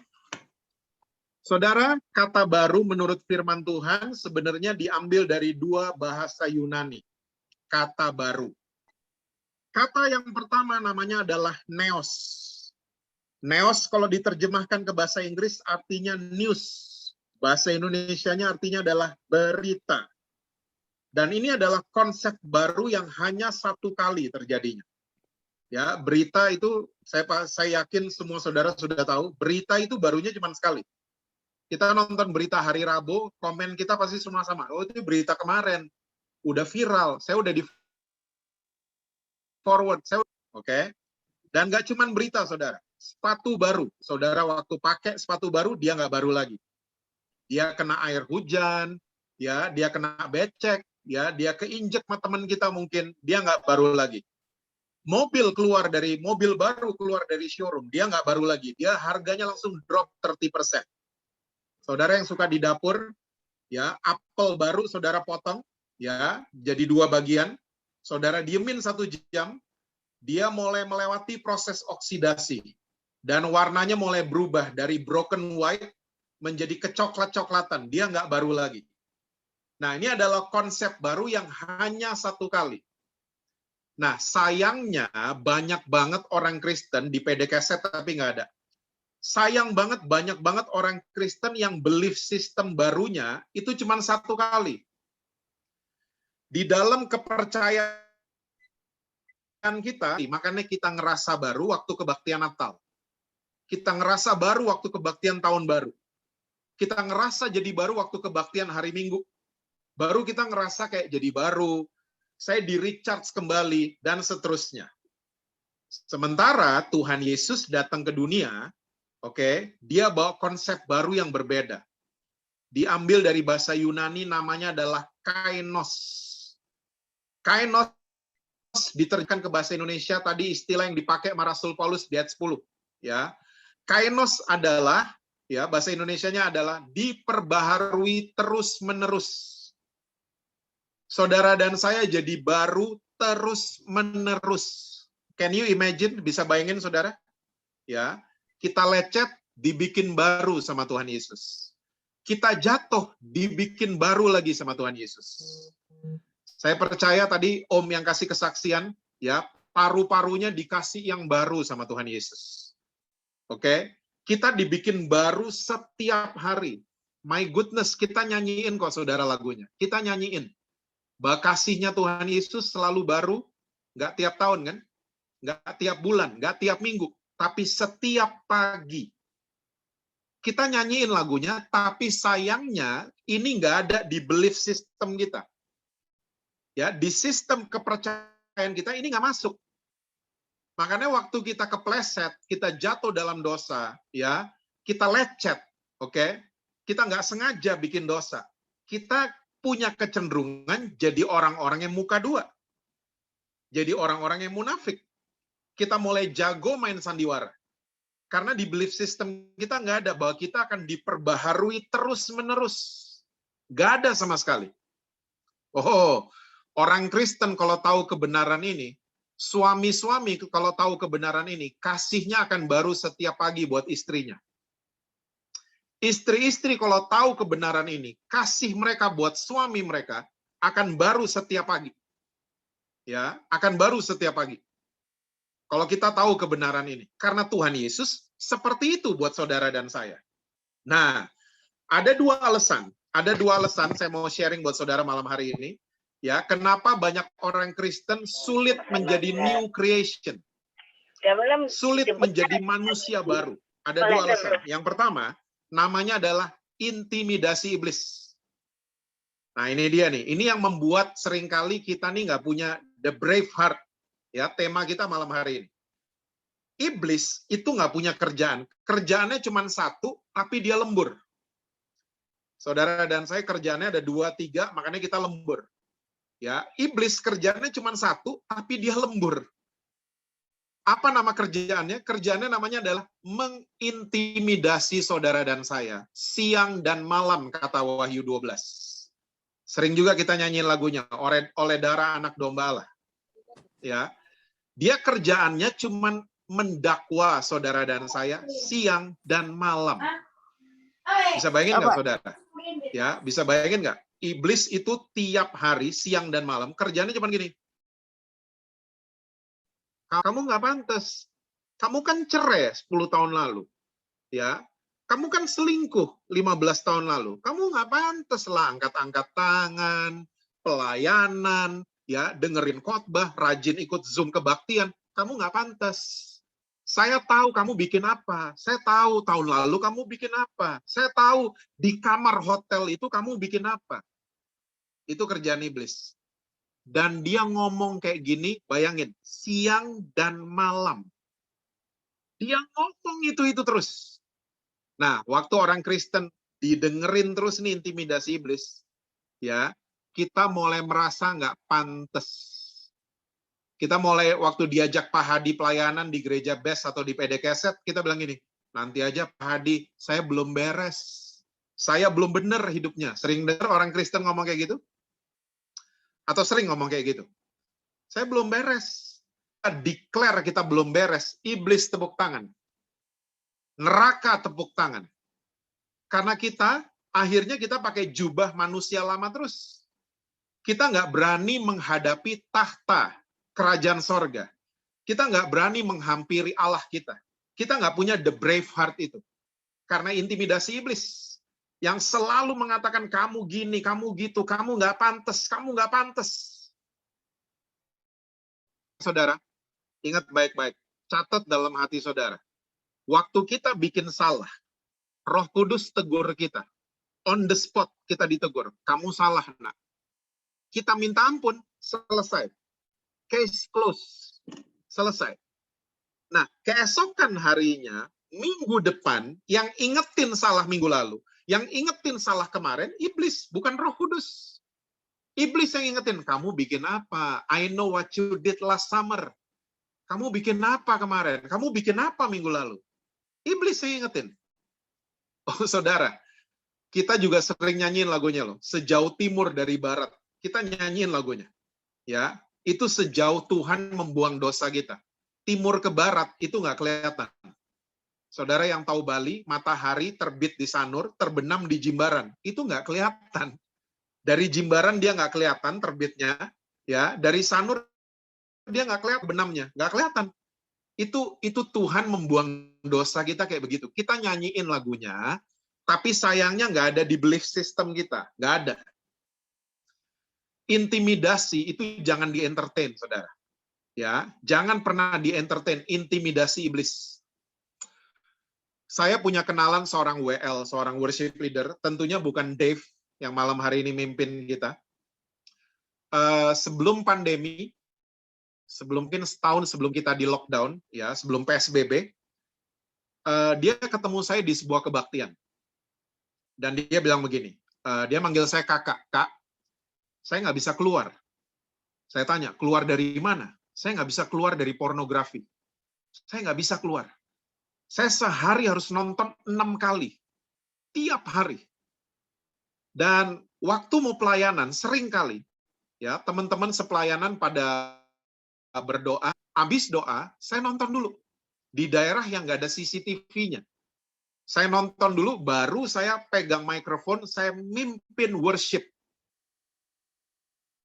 Saudara, kata baru menurut firman Tuhan sebenarnya diambil dari 2 bahasa Yunani. Kata baru. Kata yang pertama namanya adalah neos. Neos kalau diterjemahkan ke bahasa Inggris artinya news. Bahasa Indonesianya artinya adalah berita. Dan ini adalah konsep baru yang hanya satu kali terjadinya. Ya, berita itu saya yakin semua saudara sudah tahu, berita itu barunya cuma sekali. Kita nonton berita hari Rabu, komen kita pasti semua sama. Oh, itu berita kemarin. Udah viral, saya udah di forward, oke. Dan nggak cuma berita, saudara. Sepatu baru, saudara waktu pakai sepatu baru, dia nggak baru lagi. Dia kena air hujan, ya, dia kena becek, ya, dia keinjek sama teman kita mungkin, dia nggak baru lagi. Mobil baru keluar dari showroom, dia nggak baru lagi. Dia harganya langsung drop 30%. Saudara yang suka di dapur, ya, apel baru saudara potong, ya, jadi 2 bagian. Saudara diemin 1 jam, dia mulai melewati proses oksidasi. Dan warnanya mulai berubah dari broken white menjadi kecoklat-coklatan. Dia nggak baru lagi. Nah, ini adalah konsep baru yang hanya 1 kali. Nah, sayangnya banyak banget orang Kristen di PDKS tapi nggak ada. Sayang banget, banyak banget orang Kristen yang belief system barunya itu cuma 1 kali. Di dalam kepercayaan kita, makanya kita ngerasa baru waktu kebaktian Natal. Kita ngerasa baru waktu kebaktian Tahun Baru. Kita ngerasa jadi baru waktu kebaktian hari Minggu. Baru kita ngerasa kayak jadi baru, saya di recharge kembali, dan seterusnya. Sementara Tuhan Yesus datang ke dunia, oke, dia bawa konsep baru yang berbeda. Diambil dari bahasa Yunani namanya adalah kainos. Kainos diterjemahkan ke bahasa Indonesia tadi istilah yang dipakai sama Rasul Paulus di ayat 10, ya. Kainos adalah, ya, bahasa Indonesianya adalah diperbaharui terus-menerus. Saudara dan saya jadi baru terus-menerus. Can you imagine? Bisa bayangin, saudara? Ya, kita lecet, dibikin baru sama Tuhan Yesus. Kita jatuh, dibikin baru lagi sama Tuhan Yesus. Saya percaya tadi Om yang kasih kesaksian, ya, paru-parunya dikasih yang baru sama Tuhan Yesus. Oke? Kita dibikin baru setiap hari. My goodness, kita nyanyiin kok, saudara, lagunya. Kita nyanyiin. Bahwa kasihnya Tuhan Yesus selalu baru, nggak tiap tahun kan, nggak tiap bulan, nggak tiap minggu, tapi setiap pagi. Kita nyanyiin lagunya, tapi sayangnya ini nggak ada di belief system kita. Ya, di sistem kepercayaan kita ini nggak masuk. Makanya waktu kita kepleset, kita jatuh dalam dosa, ya, kita lecet, oke? Kita nggak sengaja bikin dosa. Kita punya kecenderungan jadi orang-orang yang muka dua. Jadi orang-orang yang munafik. Kita mulai jago main sandiwara. Karena di belief system kita nggak ada bahwa kita akan diperbaharui terus-menerus. Nggak ada sama sekali. Oh, orang Kristen kalau tahu kebenaran ini, suami-suami kalau tahu kebenaran ini, kasihnya akan baru setiap pagi buat istrinya. Istri-istri kalau tahu kebenaran ini, kasih mereka buat suami mereka akan baru setiap pagi. Ya, akan baru setiap pagi. Kalau kita tahu kebenaran ini, karena Tuhan Yesus seperti itu buat saudara dan saya. Nah, ada 2 alasan. Ada 2 alasan saya mau sharing buat saudara malam hari ini. Ya, kenapa banyak orang Kristen sulit menjadi new creation? Sulit menjadi manusia baru. Ada 2 alasan. Yang pertama, namanya adalah intimidasi iblis. Nah, ini dia nih. Ini yang membuat seringkali kita nih nggak punya the brave heart. Ya, tema kita malam hari ini. Iblis itu nggak punya kerjaan. Kerjaannya cuma 1, tapi dia lembur. Saudara dan saya kerjaannya ada 2, 3, makanya kita lembur. Ya, iblis kerjaannya cuma 1, tapi dia lembur. Apa nama kerjaannya? Kerjaannya namanya adalah mengintimidasi saudara dan saya. Siang dan malam, kata Wahyu 12. Sering juga kita nyanyiin lagunya, oleh darah anak domba Allah. Ya, dia kerjaannya cuma mendakwa saudara dan saya siang dan malam. Bisa bayangin nggak, saudara? Ya, bisa bayangin nggak? Iblis itu tiap hari, siang dan malam, kerjaannya cuma gini. Kamu nggak pantas. Kamu kan cerai 10 tahun lalu. Ya, kamu kan selingkuh 15 tahun lalu. Kamu nggak pantas lah angkat-angkat tangan, pelayanan, ya, dengerin khotbah, rajin ikut Zoom kebaktian. Kamu nggak pantas. Saya tahu kamu bikin apa. Saya tahu tahun lalu kamu bikin apa. Saya tahu di kamar hotel itu kamu bikin apa. Itu kerjaan iblis. Dan dia ngomong kayak gini, bayangin, siang dan malam. Dia ngomong itu terus. Nah, waktu orang Kristen didengerin terus nih intimidasi iblis, ya, kita mulai merasa nggak pantas. Kita mulai waktu diajak Pak Hadi pelayanan di gereja BES atau di PD Keset, kita bilang gini, nanti aja Pak Hadi, saya belum beres. Saya belum benar hidupnya. Sering dengar orang Kristen ngomong kayak gitu? Atau sering ngomong kayak gitu? Saya belum beres. Kita declare kita belum beres, iblis tepuk tangan. Neraka tepuk tangan. Karena akhirnya kita pakai jubah manusia lama terus. Kita nggak berani menghadapi tahta kerajaan sorga. Kita nggak berani menghampiri Allah kita. Kita nggak punya the brave heart itu. Karena intimidasi iblis. Yang selalu mengatakan kamu gini, kamu gitu, kamu nggak pantas, kamu nggak pantas. Saudara, ingat baik-baik. Catat dalam hati saudara. Waktu kita bikin salah, Roh Kudus tegur kita. On the spot kita ditegur. Kamu salah, nak. Kita minta ampun, selesai. Case close. Selesai. Nah, keesokan harinya, minggu depan, yang ingetin salah minggu lalu, yang ingetin salah kemarin, iblis, bukan Roh Kudus. Iblis yang ingetin, kamu bikin apa? I know what you did last summer. Kamu bikin apa kemarin? Kamu bikin apa minggu lalu? Iblis yang ingetin. Oh, saudara, kita juga sering nyanyiin lagunya loh. Sejauh timur dari barat. Kita nyanyiin lagunya. Ya, itu sejauh Tuhan membuang dosa kita. Timur ke barat itu nggak kelihatan. Saudara yang tahu Bali, matahari terbit di Sanur, terbenam di Jimbaran. Itu nggak kelihatan. Dari Jimbaran dia nggak kelihatan terbitnya. Ya, dari Sanur dia nggak kelihatan benamnya. Nggak kelihatan. Itu Tuhan membuang dosa kita kayak begitu. Kita nyanyiin lagunya, tapi sayangnya nggak ada di belief system kita. Nggak ada. Intimidasi itu jangan di-entertain, saudara. Ya, jangan pernah di-entertain intimidasi iblis. Saya punya kenalan seorang WL, seorang worship leader, tentunya bukan Dave yang malam hari ini mimpin kita. Sebelum pandemi, mungkin setahun sebelum kita di lockdown, ya, sebelum PSBB, dia ketemu saya di sebuah kebaktian. Dan dia bilang begini, dia manggil saya kakak, Kak, saya nggak bisa keluar. Saya tanya, keluar dari mana? Saya nggak bisa keluar dari pornografi. Saya nggak bisa keluar. Saya sehari harus nonton 6 kali. Tiap hari. Dan waktu mau pelayanan, sering kali, ya, teman-teman sepelayanan pada berdoa, habis doa, saya nonton dulu. Di daerah yang nggak ada CCTV-nya. Saya nonton dulu, baru saya pegang mikrofon, saya mimpin worship.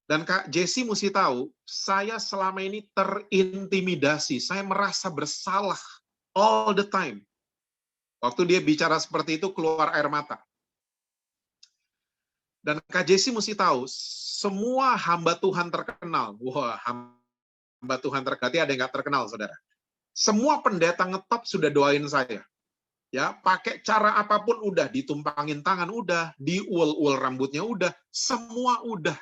Dan Kak Jesse mesti tahu, saya selama ini terintimidasi. Saya merasa bersalah all the time. Waktu dia bicara seperti itu, keluar air mata. Dan Kak Jesse mesti tahu, semua hamba Tuhan terkenal. Wah, hamba Tuhan terkenal, ada yang nggak terkenal, saudara. Semua pendeta ngetop sudah doain saya. Ya, pakai cara apapun udah, ditumpangin tangan udah, diul-ul rambutnya udah, semua udah.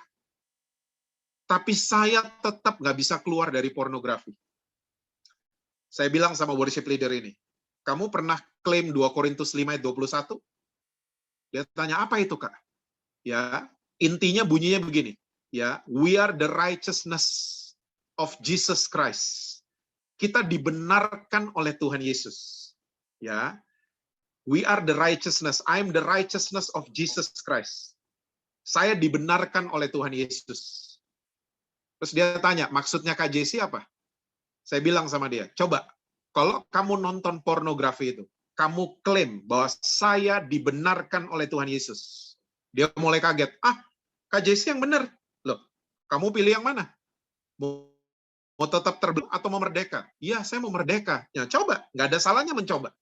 Tapi saya tetap nggak bisa keluar dari pornografi. Saya bilang sama worship leader ini, kamu pernah klaim 2 Korintus 5 ayat 21? Dia tanya, apa itu, Kak? Ya, intinya bunyinya begini. Ya, we are the righteousness of Jesus Christ. Kita dibenarkan oleh Tuhan Yesus. Ya, we are the righteousness. I am the righteousness of Jesus Christ. Saya dibenarkan oleh Tuhan Yesus. Terus dia tanya, maksudnya Kak Jesse apa? Saya bilang sama dia, coba, kalau kamu nonton pornografi itu, kamu klaim bahwa saya dibenarkan oleh Tuhan Yesus. Dia mulai kaget, Kak Jesse yang benar. Loh, kamu pilih yang mana? Mau Mau tetap terbelenggu atau mau merdeka? Iya, saya mau merdeka. Ya, coba. Nggak ada salahnya mencoba.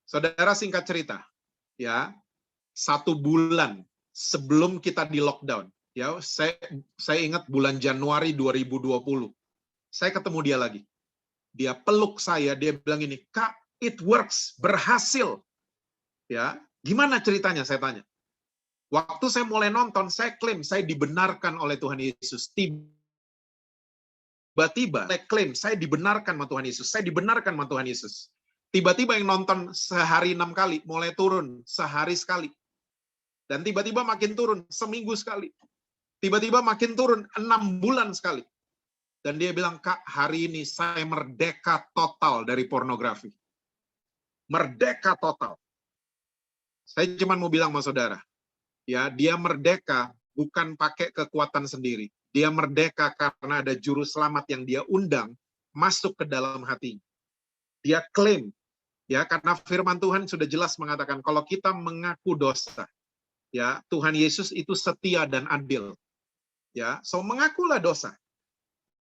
Saudara, singkat cerita, ya, 1 bulan sebelum kita di lockdown, ya, saya ingat bulan Januari 2020, saya ketemu dia lagi. Dia peluk saya, dia bilang ini, Kak, it works, berhasil. Ya, gimana ceritanya? Saya tanya. Waktu saya mulai nonton, saya klaim saya dibenarkan oleh Tuhan Yesus. Tiba-tiba saya klaim saya dibenarkan sama Tuhan Yesus. Saya dibenarkan sama Tuhan Yesus. Tiba-tiba yang nonton sehari 6 kali, mulai turun sehari sekali. Dan tiba-tiba makin turun seminggu sekali. Tiba-tiba makin turun 6 bulan sekali. Dan dia bilang, Kak, hari ini saya merdeka total dari pornografi. Merdeka total. Saya cuma mau bilang sama saudara, ya, dia merdeka bukan pakai kekuatan sendiri. Dia merdeka karena ada juru selamat yang dia undang masuk ke dalam hatinya. Dia klaim, ya, karena firman Tuhan sudah jelas mengatakan kalau kita mengaku dosa, ya, Tuhan Yesus itu setia dan adil. Ya, so mengakulah dosa.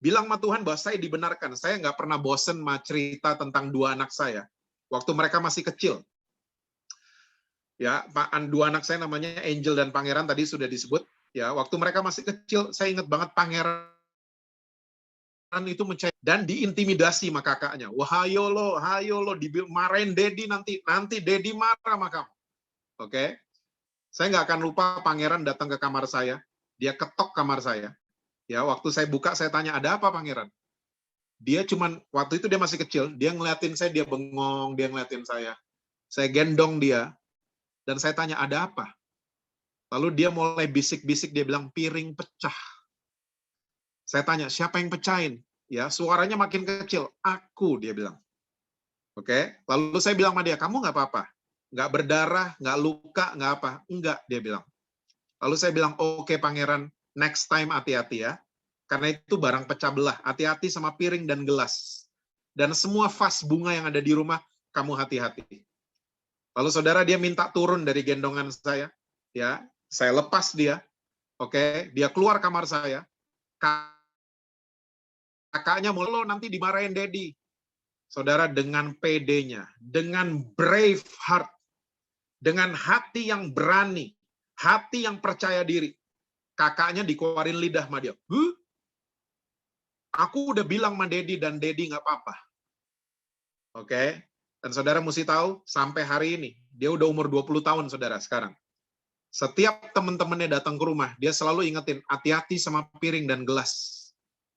Bilang sama Tuhan bahwa saya dibenarkan. Saya nggak pernah bosen sama cerita tentang 2 anak saya waktu mereka masih kecil. Ya, 2 anak saya namanya Angel dan Pangeran tadi sudah disebut. Ya, waktu mereka masih kecil, saya ingat banget Pangeran itu dan diintimidasi sama kakaknya. Wah, hayo lo, marahin Dedi nanti Dedi marah sama kamu. Oke? Saya nggak akan lupa Pangeran datang ke kamar saya, dia ketok kamar saya. Ya, waktu saya buka, saya tanya, ada apa Pangeran? Dia cuman, waktu itu dia masih kecil, dia ngeliatin saya, dia bengong, dia ngeliatin saya. Saya gendong dia, dan saya tanya, ada apa? Lalu dia mulai bisik-bisik, dia bilang, piring pecah. Saya tanya, siapa yang pecahin? Ya, suaranya makin kecil. Aku, dia bilang. Oke, lalu saya bilang sama dia, kamu nggak apa-apa? Nggak berdarah, nggak luka, nggak apa? Enggak, dia bilang. Lalu saya bilang, oke Pangeran, next time hati-hati ya. Karena itu barang pecah belah. Hati-hati sama piring dan gelas. Dan semua vas bunga yang ada di rumah, kamu hati-hati. Lalu saudara, dia minta turun dari gendongan saya. Ya, saya lepas dia. Oke, dia keluar kamar saya. Kakaknya mau lo nanti dimarahin Dedi. Saudara, dengan PD-nya, dengan brave heart, dengan hati yang berani, hati yang percaya diri, kakaknya dikeluarin lidah sama dia. Aku udah bilang sama Dedi dan Dedi nggak apa-apa. Oke? Dan saudara mesti tahu, sampai hari ini, dia udah umur 20 tahun, saudara, sekarang. Setiap teman-temannya datang ke rumah, dia selalu ingetin, hati-hati sama piring dan gelas.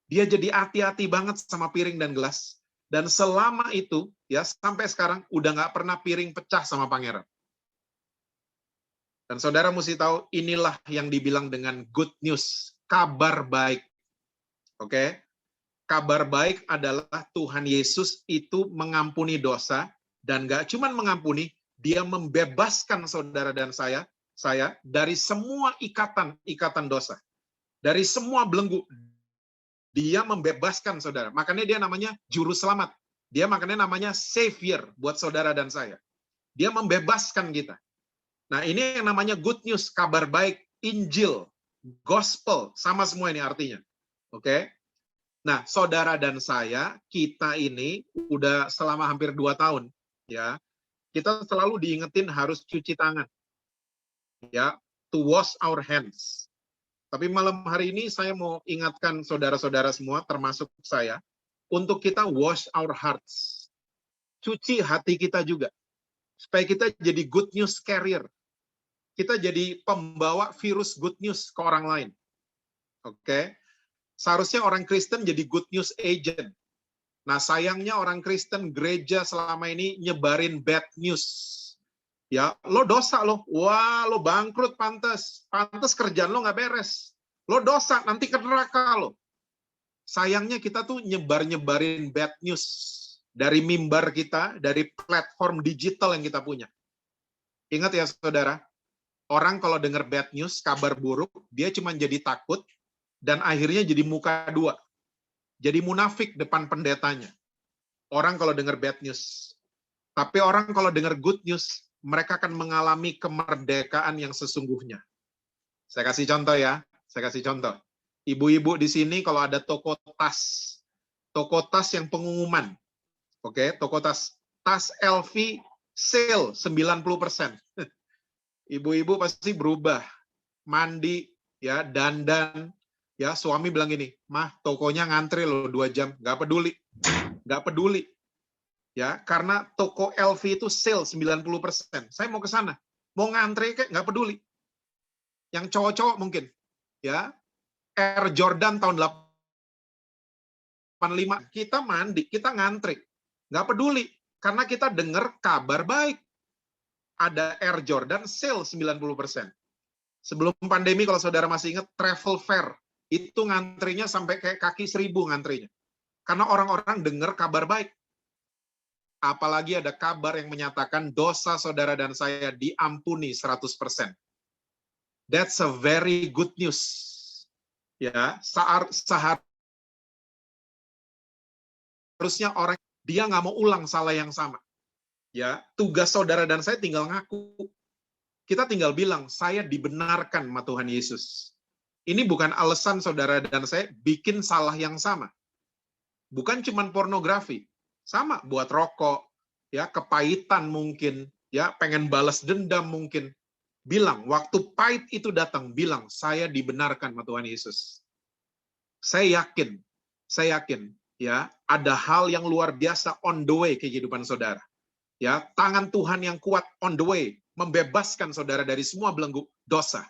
Dia jadi hati-hati banget sama piring dan gelas. Dan selama itu, ya sampai sekarang, udah nggak pernah piring pecah sama Pangeran. Dan saudara mesti tahu, inilah yang dibilang dengan good news, kabar baik. Oke? Kabar baik adalah Tuhan Yesus itu mengampuni dosa, dan nggak cuma mengampuni, dia membebaskan saudara dan saya dari semua ikatan dosa. Dari semua belenggu. Dia membebaskan saudara. Makanya dia namanya juru selamat. Dia makanya namanya savior buat saudara dan saya. Dia membebaskan kita. Nah, ini yang namanya good news, kabar baik, Injil, gospel, sama semua ini artinya. Oke? Nah, saudara dan saya, kita ini udah selama hampir 2 tahun, ya. Kita selalu diingetin harus cuci tangan. Ya, to wash our hands. Tapi malam hari ini saya mau ingatkan saudara-saudara semua, termasuk saya, untuk kita wash our hearts. Cuci hati kita juga. Supaya kita jadi good news carrier. Kita jadi pembawa virus good news ke orang lain. Oke? Seharusnya orang Kristen jadi good news agent. Nah, sayangnya orang Kristen gereja selama ini nyebarin bad news. Ya, lo dosa lo. Wah, lo bangkrut pantes. Pantes kerjaan lo nggak beres. Lo dosa, nanti ke neraka lo. Sayangnya kita tuh nyebarin bad news dari mimbar kita, dari platform digital yang kita punya. Ingat ya saudara, orang kalau dengar bad news, kabar buruk, dia cuma jadi takut, dan akhirnya jadi muka dua. Jadi munafik depan pendetanya. Orang kalau dengar bad news. Tapi orang kalau dengar good news, mereka akan mengalami kemerdekaan yang sesungguhnya. Saya kasih contoh ya. Saya kasih contoh. Ibu-ibu di sini kalau ada toko tas yang pengumuman, oke, toko tas LV sale 90%. Ibu-ibu pasti berubah, mandi, ya, dandan, ya, suami bilang gini, mah tokonya ngantri loh 2 jam, nggak peduli, ya, karena toko LV itu sale 90%. Saya mau ke sana, mau ngantri kayak nggak peduli. Yang cowok-cowok mungkin, ya, Air Jordan tahun 85, kita mandi, kita ngantri, nggak peduli, karena kita dengar kabar baik. Ada Air Jordan sale 90%. Sebelum pandemi, kalau saudara masih ingat, travel fair, itu ngantrinya sampai kayak kaki 1000 ngantrinya. Karena orang-orang dengar kabar baik. Apalagi ada kabar yang menyatakan dosa saudara dan saya diampuni 100%. That's a very good news. Ya, seharusnya orang dia nggak mau ulang salah yang sama. Ya, tugas saudara dan saya tinggal ngaku. Kita tinggal bilang, saya dibenarkan sama Tuhan Yesus. Ini bukan alasan saudara dan saya bikin salah yang sama. Bukan cuma pornografi. Sama buat rokok, ya, kepahitan mungkin, ya, pengen balas dendam mungkin. Bilang, waktu pahit itu datang, bilang, saya dibenarkan sama Tuhan Yesus. Saya yakin, ya, ada hal yang luar biasa on the way kehidupan saudara. Ya, tangan Tuhan yang kuat on the way, membebaskan saudara dari semua belenggu dosa.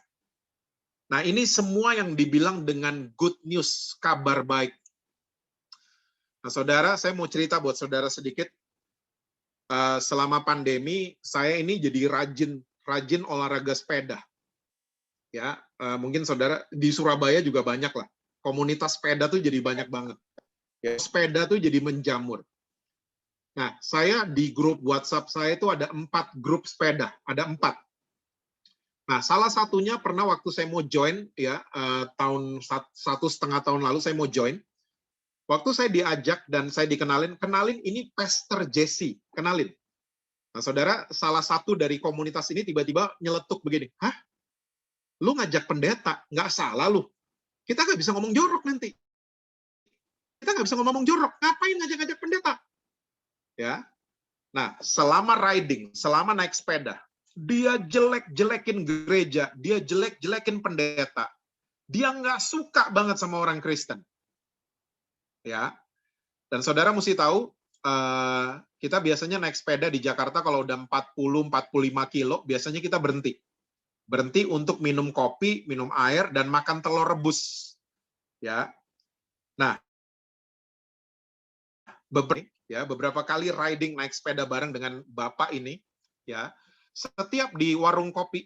Nah, ini semua yang dibilang dengan good news, kabar baik. Nah, saudara, saya mau cerita buat saudara sedikit. Selama pandemi, saya ini jadi rajin olahraga sepeda. Ya, mungkin saudara di Surabaya juga banyak lah. Komunitas sepeda tuh jadi banyak banget. Ya, sepeda tuh jadi menjamur. Nah, saya di grup WhatsApp saya itu ada 4 grup sepeda, ada 4. Nah, salah satunya pernah waktu saya mau join, ya, tahun 1,5 tahun lalu saya mau join. Waktu saya diajak dan saya kenalin ini Pastor Jesse, kenalin. Nah, saudara, salah satu dari komunitas ini tiba-tiba nyeletuk begini, hah? Lu ngajak pendeta, nggak salah lu. Kita nggak bisa ngomong jorok nanti. Kita nggak bisa ngomong jorok, ngapain ngajak-ngajak pendeta? Ya, nah, selama riding, selama naik sepeda, dia jelek-jelekin gereja, dia jelek-jelekin pendeta, dia nggak suka banget sama orang Kristen. Ya, dan saudara mesti tahu, kita biasanya naik sepeda di Jakarta kalau udah 40-45 kilo, biasanya kita berhenti untuk minum kopi, minum air, dan makan telur rebus. Ya, nah, beberapa kali riding naik sepeda bareng dengan Bapak ini, ya, setiap di warung kopi,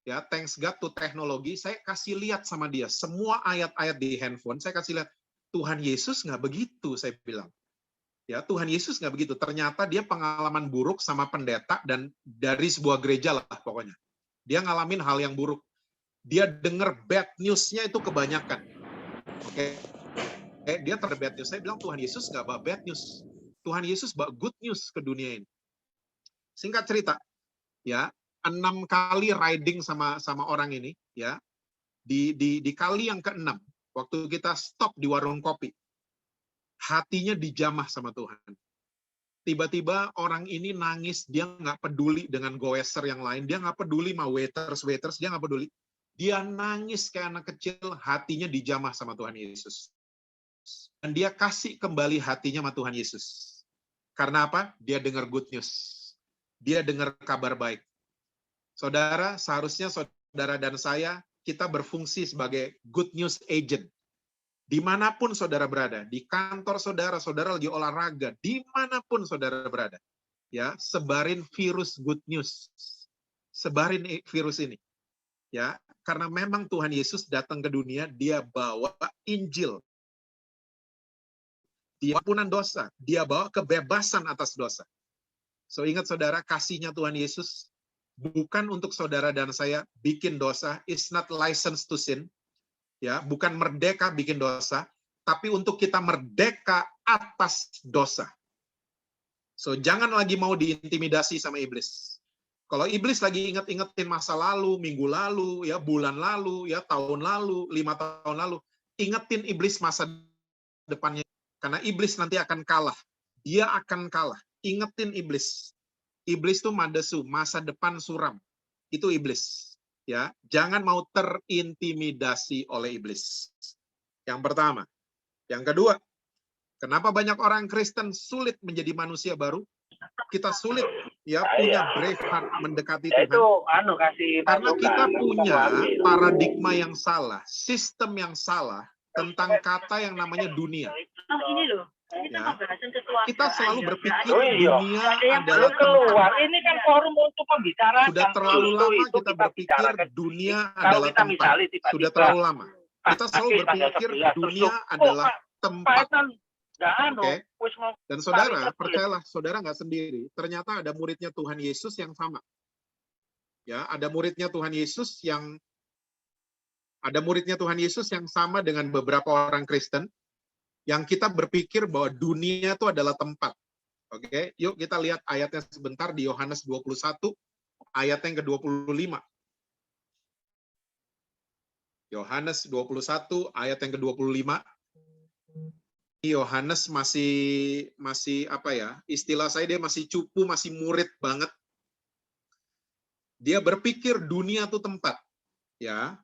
ya, thanks God to teknologi, saya kasih lihat sama dia semua ayat-ayat di handphone, saya kasih lihat, Tuhan Yesus nggak begitu, saya bilang. Ya, Tuhan Yesus nggak begitu. Ternyata dia pengalaman buruk sama pendeta dan dari sebuah gereja lah pokoknya. Dia ngalamin hal yang buruk. Dia dengar bad news-nya itu kebanyakan. Oke. Dia terbad news. Saya bilang Tuhan Yesus nggak bawa bad news. Tuhan Yesus bawa good news ke dunia ini. Singkat cerita, ya, 6 kali riding sama orang ini, ya, di kali yang ke-6, waktu kita stop di warung kopi, hatinya dijamah sama Tuhan. Tiba-tiba orang ini nangis, dia nggak peduli dengan goeser yang lain, dia nggak peduli sama waiters, dia nggak peduli. Dia nangis kayak anak kecil, hatinya dijamah sama Tuhan Yesus. Dan dia kasih kembali hatinya sama Tuhan Yesus. Karena apa? Dia dengar good news. Dia dengar kabar baik. Saudara, seharusnya saudara dan saya, kita berfungsi sebagai good news agent. Dimanapun saudara berada, di kantor saudara, saudara lagi olahraga, dimanapun saudara berada, ya, sebarin virus good news. Sebarin virus ini. Ya, karena memang Tuhan Yesus datang ke dunia, dia bawa Injil. Dia ampunan dosa, dia bawa kebebasan atas dosa. So ingat saudara, kasihnya Tuhan Yesus bukan untuk saudara dan saya bikin dosa, it's not license to sin. Ya, bukan merdeka bikin dosa, tapi untuk kita merdeka atas dosa. So jangan lagi mau diintimidasi sama iblis. Kalau iblis lagi ingetin masa lalu, minggu lalu, ya, bulan lalu, ya, tahun lalu, 5 tahun lalu, ingetin iblis masa depannya, karena iblis nanti akan kalah. Dia akan kalah. Ingetin iblis. Iblis itu madesu, masa depan suram. Itu iblis. Ya, jangan mau terintimidasi oleh iblis. Yang pertama. Yang kedua, kenapa banyak orang Kristen sulit menjadi manusia baru? Kita sulit ya punya brave heart mendekati Tuhan. Karena kita punya paradigma yang salah, sistem yang salah tentang kata yang namanya dunia. Ya. Kita selalu berpikir dunia adalah tempat. Ini kan forum untuk pembicaraan. Sudah terlalu lama kita berpikir dunia adalah tempat. Sudah terlalu lama. Kita selalu berpikir dunia adalah tempat. Oke. Dan saudara, percayalah, saudara nggak sendiri. Ternyata ada muridnya Tuhan Yesus yang sama. Ya, ada muridnya Tuhan Yesus yang sama dengan beberapa orang Kristen yang kita berpikir bahwa dunia itu adalah tempat. Oke, yuk kita lihat ayatnya sebentar di Yohanes 21 ayat yang ke-25. Yohanes 21 ayat yang ke-25. Yohanes masih apa ya? Istilah saya dia masih cupu, masih murid banget. Dia berpikir dunia itu tempat. Ya.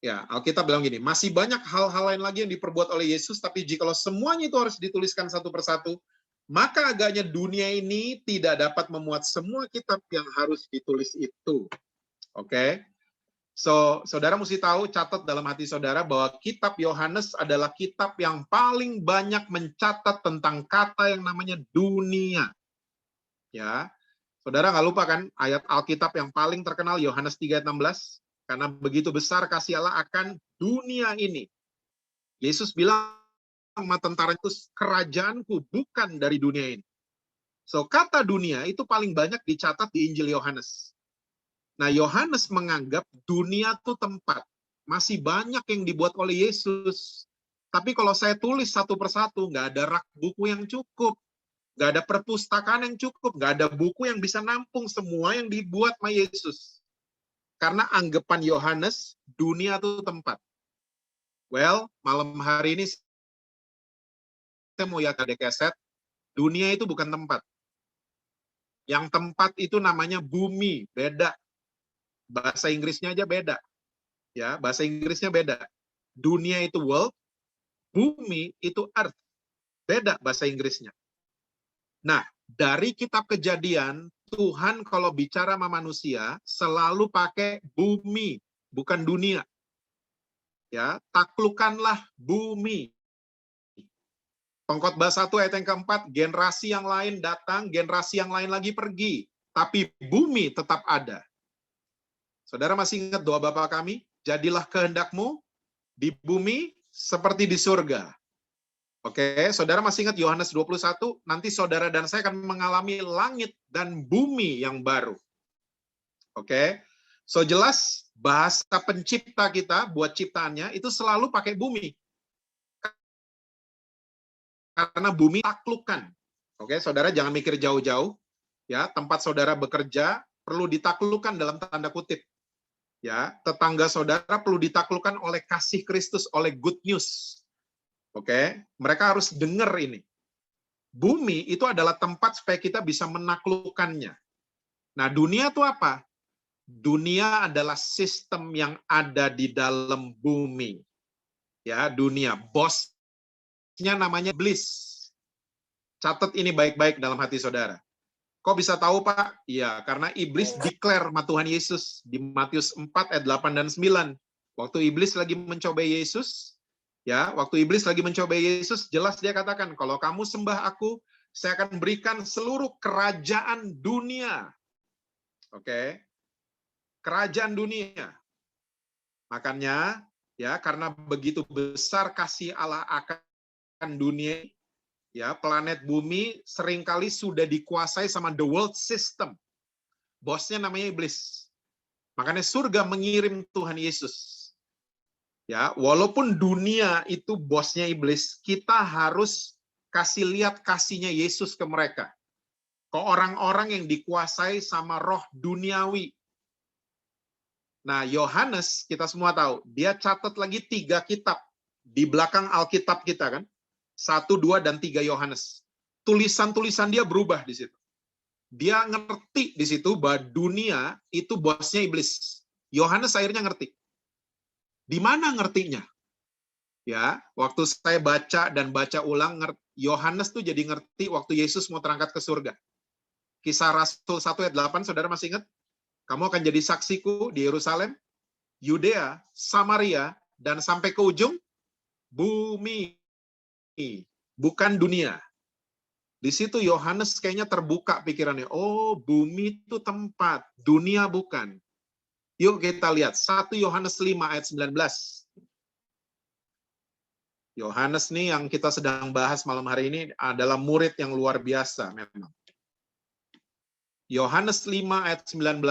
Ya, Alkitab bilang gini, masih banyak hal-hal lain lagi yang diperbuat oleh Yesus, tapi jikalau semuanya itu harus dituliskan satu persatu, maka agaknya dunia ini tidak dapat memuat semua kitab yang harus ditulis itu. Oke? So, saudara mesti tahu, catat dalam hati saudara bahwa kitab Yohanes adalah kitab yang paling banyak mencatat tentang kata yang namanya dunia. Ya, saudara nggak lupa kan ayat Alkitab yang paling terkenal Yohanes 3:16, karena begitu besar kasih Allah akan dunia ini. Yesus bilang sama tentara itu, kerajaanku bukan dari dunia ini. So, kata dunia itu paling banyak dicatat di Injil Yohanes. Nah, Yohanes menganggap dunia itu tempat. Masih banyak yang dibuat oleh Yesus. Tapi kalau saya tulis satu persatu, nggak ada rak buku yang cukup. Nggak ada perpustakaan yang cukup. Nggak ada buku yang bisa nampung semua yang dibuat sama Yesus. Karena anggapan Yohanes, dunia itu tempat. Well, malam hari ini saya mau ya ada keset, dunia itu bukan tempat. Yang tempat itu namanya bumi, beda. Bahasa Inggrisnya aja beda. Ya, bahasa Inggrisnya beda. Dunia itu world, bumi itu earth. Beda bahasa Inggrisnya. Nah, dari kitab Kejadian, Tuhan kalau bicara sama manusia selalu pakai bumi, bukan dunia. Ya, taklukkanlah bumi. Pengkhotbah 1 ayat yang keempat, generasi yang lain datang, generasi yang lain lagi pergi, tapi bumi tetap ada. Saudara masih ingat doa Bapa kami? Jadilah kehendakmu di bumi seperti di surga. Oke, saudara masih ingat Yohanes 21? Nanti saudara dan saya akan mengalami langit dan bumi yang baru. Oke, so jelas bahasa pencipta kita buat ciptaannya itu selalu pakai bumi. Karena bumi taklukkan. Oke, saudara jangan mikir jauh-jauh. Ya, tempat saudara bekerja perlu ditaklukkan dalam tanda kutip. Ya, tetangga saudara perlu ditaklukkan oleh kasih Kristus, oleh good news. Oke, mereka harus dengar ini. Bumi itu adalah tempat supaya kita bisa menaklukkannya. Nah, dunia itu apa? Dunia adalah sistem yang ada di dalam bumi. Ya, dunia. Bosnya namanya iblis. Catat ini baik-baik dalam hati saudara. Kok bisa tahu, Pak? Ya, karena iblis declare sama Tuhan Yesus di Matius 4 ayat 8 dan 9. Waktu iblis lagi mencoba Yesus, ya, waktu iblis lagi mencoba Yesus, jelas dia katakan, kalau kamu sembah aku, saya akan berikan seluruh kerajaan dunia. Oke. Kerajaan dunia. Makanya, ya, karena begitu besar kasih Allah akan dunia, ya, planet bumi seringkali sudah dikuasai sama the world system. Bosnya namanya iblis. Makanya surga mengirim Tuhan Yesus. Ya, walaupun dunia itu bosnya iblis, kita harus kasih lihat kasihnya Yesus ke mereka. Ke orang-orang yang dikuasai sama roh duniawi. Nah, Yohanes, kita semua tahu, dia catat lagi 3 kitab. di belakang Alkitab kita kan, 1, 2, dan 3 Yohanes. Tulisan-tulisan dia berubah di situ. Dia ngerti di situ bahwa dunia itu bosnya iblis. Yohanes akhirnya ngerti. Di mana ngertinya? Ya, waktu saya baca dan baca ulang, Yohanes tuh jadi ngerti waktu Yesus mau terangkat ke surga. Kisah Rasul 1 ayat 8, saudara masih ingat? Kamu akan jadi saksiku di Yerusalem, Yudea, Samaria, dan sampai ke ujung bumi. Bukan dunia. Di situ Yohanes kayaknya terbuka pikirannya. Oh, bumi itu tempat, dunia bukan. Yuk kita lihat 1 Yohanes 5 ayat 19. Yohanes nih yang kita sedang bahas malam hari ini adalah murid yang luar biasa memang. Yohanes 5 ayat 19,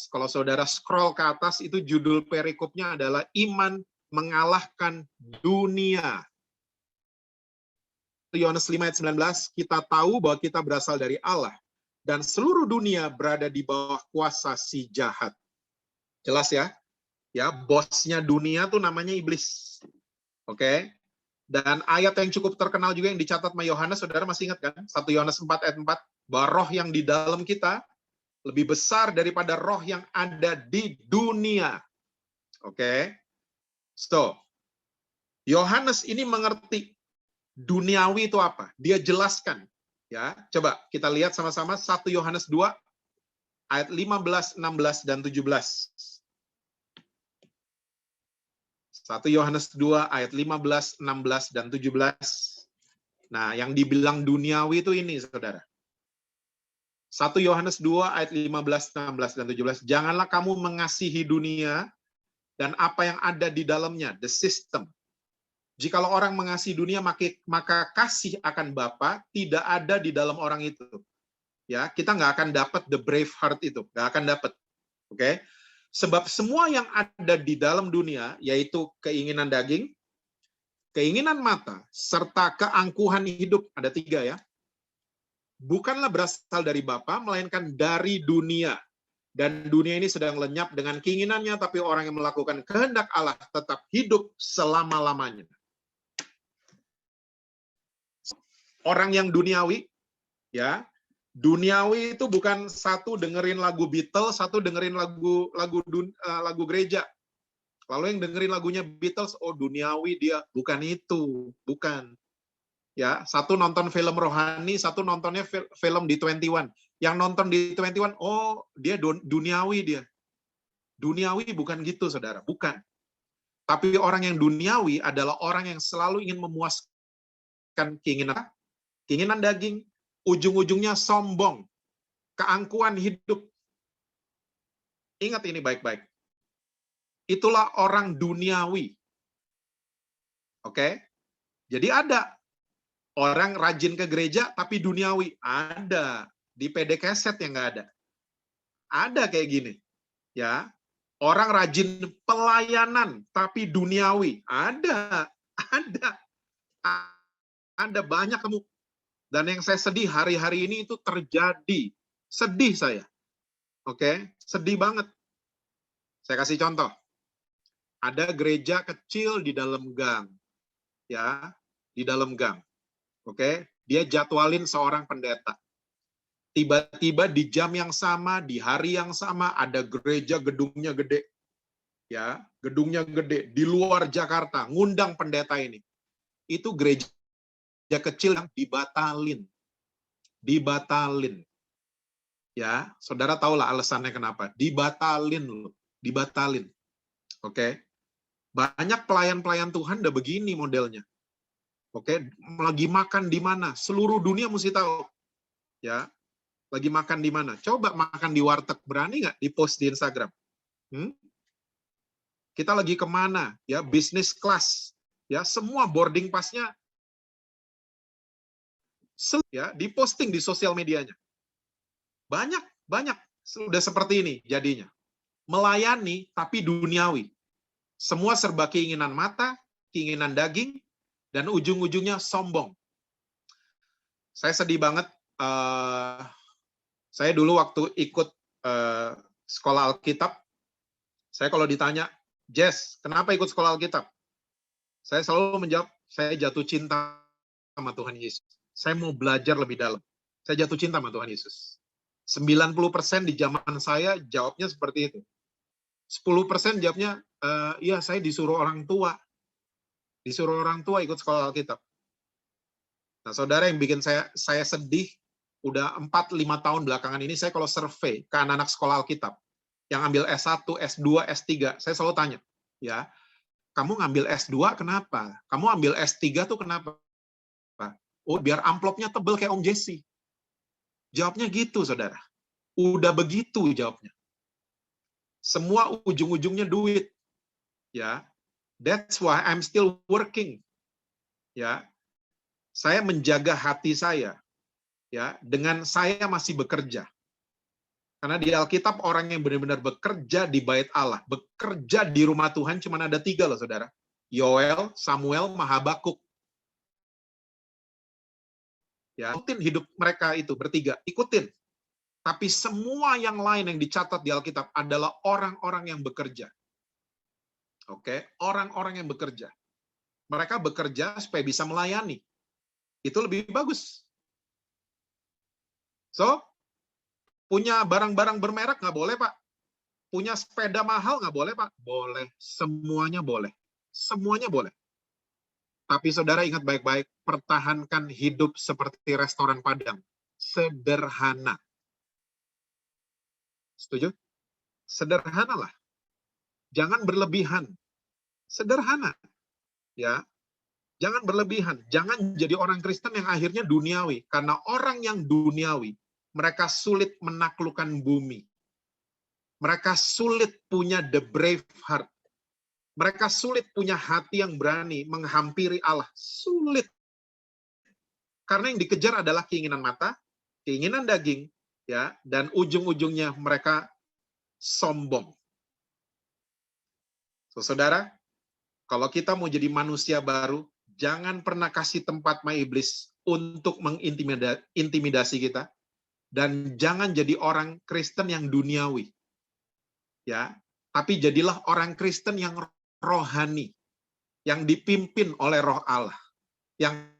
kalau saudara scroll ke atas itu judul perikopnya adalah iman mengalahkan dunia. Yohanes 5 ayat 19, kita tahu bahwa kita berasal dari Allah dan seluruh dunia berada di bawah kuasa si jahat. Jelas ya? Ya, bosnya dunia tuh namanya iblis. Oke? Dan ayat yang cukup terkenal juga yang dicatat sama Yohanes, saudara masih ingat kan? 1 Yohanes 4 ayat 4, bahwa roh yang di dalam kita lebih besar daripada roh yang ada di dunia. Oke? So, Yohanes ini mengerti duniawi itu apa? Dia jelaskan. Ya, coba kita lihat sama-sama 1 Yohanes 2 ayat 15, 16 dan 17. 1 Yohanes 2 ayat 15, 16 dan 17. Nah, yang dibilang duniawi itu ini, Saudara. 1 Yohanes 2 ayat 15, 16 dan 17. Janganlah kamu mengasihi dunia dan apa yang ada di dalamnya, the system. Jikalau orang mengasihi dunia, maka kasih akan Bapa tidak ada di dalam orang itu. Ya, kita nggak akan dapat the brave heart itu, nggak akan dapat. Oke? Sebab semua yang ada di dalam dunia, yaitu keinginan daging, keinginan mata, serta keangkuhan hidup, ada 3 ya, bukanlah berasal dari Bapa, melainkan dari dunia. Dan dunia ini sedang lenyap dengan keinginannya, tapi orang yang melakukan kehendak Allah tetap hidup selama-lamanya. Orang yang duniawi, ya, duniawi itu bukan satu dengerin lagu Beatles, satu dengerin lagu gereja. Lalu yang dengerin lagunya Beatles, oh duniawi dia, bukan itu, bukan. Ya, satu nonton film rohani, satu nontonnya film di 21. Yang nonton di 21, oh dia duniawi dia. Duniawi bukan gitu, Saudara, bukan. Tapi orang yang duniawi adalah orang yang selalu ingin memuaskan keinginan daging, ujung-ujungnya sombong, keangkuhan hidup. Ingat ini baik-baik. Itulah orang duniawi. Oke? Jadi ada orang rajin ke gereja tapi duniawi. Ada. Di PD Keset yang nggak ada. Ada kayak gini. Ya. Orang rajin pelayanan tapi duniawi. Ada. Ada. Ada banyak kamu. Dan yang saya sedih hari-hari ini itu terjadi. Sedih saya. Oke, sedih banget. Saya kasih contoh. Ada gereja kecil di dalam gang. Ya, di dalam gang. Oke, dia jadwalin seorang pendeta. Tiba-tiba di jam yang sama, di hari yang sama, ada gereja gedungnya gede. Ya, gedungnya gede. Di luar Jakarta, ngundang pendeta ini. Itu gereja kecil yang dibatalin. Ya, saudara tahulah alasannya kenapa. Dibatalin. Oke. Banyak pelayan-pelayan Tuhan udah begini modelnya. Oke, lagi makan di mana? Seluruh dunia mesti tahu. Ya, lagi makan di mana? Coba makan di warteg, berani nggak di-post di Instagram? Kita lagi kemana? Ya, business class. Ya, semua boarding pass-nya ya diposting di sosial medianya. Banyak sudah seperti ini jadinya. Melayani tapi duniawi. Semua serba keinginan mata, keinginan daging, dan ujung-ujungnya sombong. Saya sedih banget. Saya dulu waktu ikut sekolah Alkitab, saya kalau ditanya, Jess, kenapa ikut sekolah Alkitab? Saya selalu menjawab, saya jatuh cinta sama Tuhan Yesus. Saya mau belajar lebih dalam. Saya jatuh cinta sama Tuhan Yesus. 90% di zaman saya jawabnya seperti itu. 10% jawabnya, iya saya disuruh orang tua. Disuruh orang tua ikut sekolah Alkitab. Nah, saudara, yang bikin saya sedih, udah 4-5 tahun belakangan ini, saya kalau survei ke anak-anak sekolah Alkitab, yang ambil S1, S2, S3, saya selalu tanya, ya, kamu ngambil S2 kenapa? Kamu ambil S3 tuh kenapa? Oh, biar amplopnya tebel kayak Om Jesse. Jawabnya gitu, saudara. Udah begitu jawabnya. Semua ujung-ujungnya duit. Ya, that's why I'm still working. Ya, saya menjaga hati saya. Ya, dengan saya masih bekerja. Karena di Alkitab orang yang benar-benar bekerja di bait Allah, bekerja di rumah Tuhan cuma ada 3 loh, saudara. Yoel, Samuel, Habakuk. Ya, ikutin hidup mereka itu bertiga, ikutin. Tapi semua yang lain yang dicatat di Alkitab adalah orang-orang yang bekerja. Oke, orang-orang yang bekerja. Mereka bekerja supaya bisa melayani. Itu lebih bagus. So, punya barang-barang bermerek nggak boleh, Pak. Punya sepeda mahal nggak boleh, Pak. Boleh. Semuanya boleh. Semuanya boleh. Tapi saudara ingat baik-baik, pertahankan hidup seperti restoran Padang. Sederhana. Setuju? Sederhanalah. Jangan berlebihan. Sederhana. Ya. Jangan berlebihan. Jangan jadi orang Kristen yang akhirnya duniawi. Karena orang yang duniawi, mereka sulit menaklukkan bumi. Mereka sulit punya the brave heart. Mereka sulit punya hati yang berani menghampiri Allah. Sulit. Karena yang dikejar adalah keinginan mata, keinginan daging, ya, dan ujung-ujungnya mereka sombong. So, saudara, kalau kita mau jadi manusia baru, jangan pernah kasih tempat sama iblis untuk mengintimidasi kita. Dan jangan jadi orang Kristen yang duniawi. Ya, tapi jadilah orang Kristen yang rohani, yang dipimpin oleh Roh Allah, yang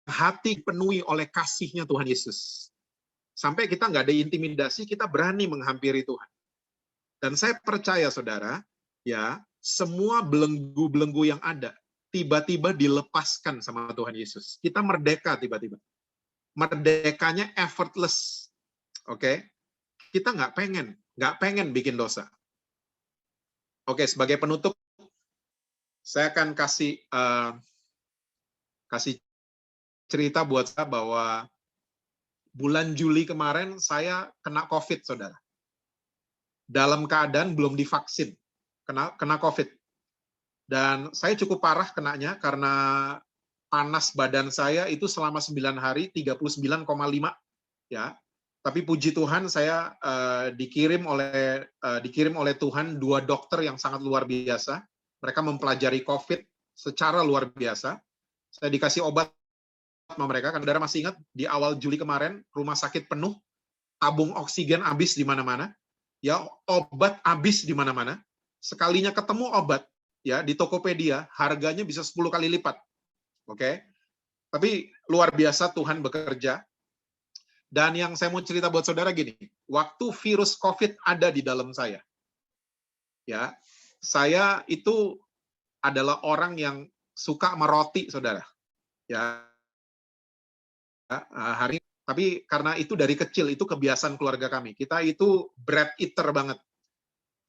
hati penuhi oleh kasih-Nya Tuhan Yesus. Sampai kita nggak ada intimidasi, kita berani menghampiri Tuhan. Dan saya percaya, saudara, ya, semua belenggu-belenggu yang ada tiba-tiba dilepaskan sama Tuhan Yesus. Kita merdeka tiba-tiba. Merdekanya effortless. Oke? Kita nggak pengen bikin dosa. Oke, sebagai penutup, saya akan kasih cerita buat saya bahwa bulan Juli kemarin saya kena COVID, saudara. Dalam keadaan belum divaksin, kena COVID. Dan saya cukup parah kenanya karena panas badan saya itu selama 9 hari 39,5, ya. Tapi puji Tuhan saya dikirim oleh Tuhan 2 dokter yang sangat luar biasa. Mereka mempelajari COVID secara luar biasa. Saya dikasih obat sama mereka. Kan saudara masih ingat di awal Juli kemarin rumah sakit penuh, tabung oksigen habis di mana-mana, ya, obat habis di mana-mana. Sekalinya ketemu obat, ya, di Tokopedia harganya bisa 10 kali lipat. Oke. Tapi luar biasa Tuhan bekerja. Dan yang saya mau cerita buat saudara gini, waktu virus COVID ada di dalam saya, ya, saya itu adalah orang yang suka sama roti, saudara. Ya, hari, tapi karena itu dari kecil, itu kebiasaan keluarga kami. Kita itu bread eater banget.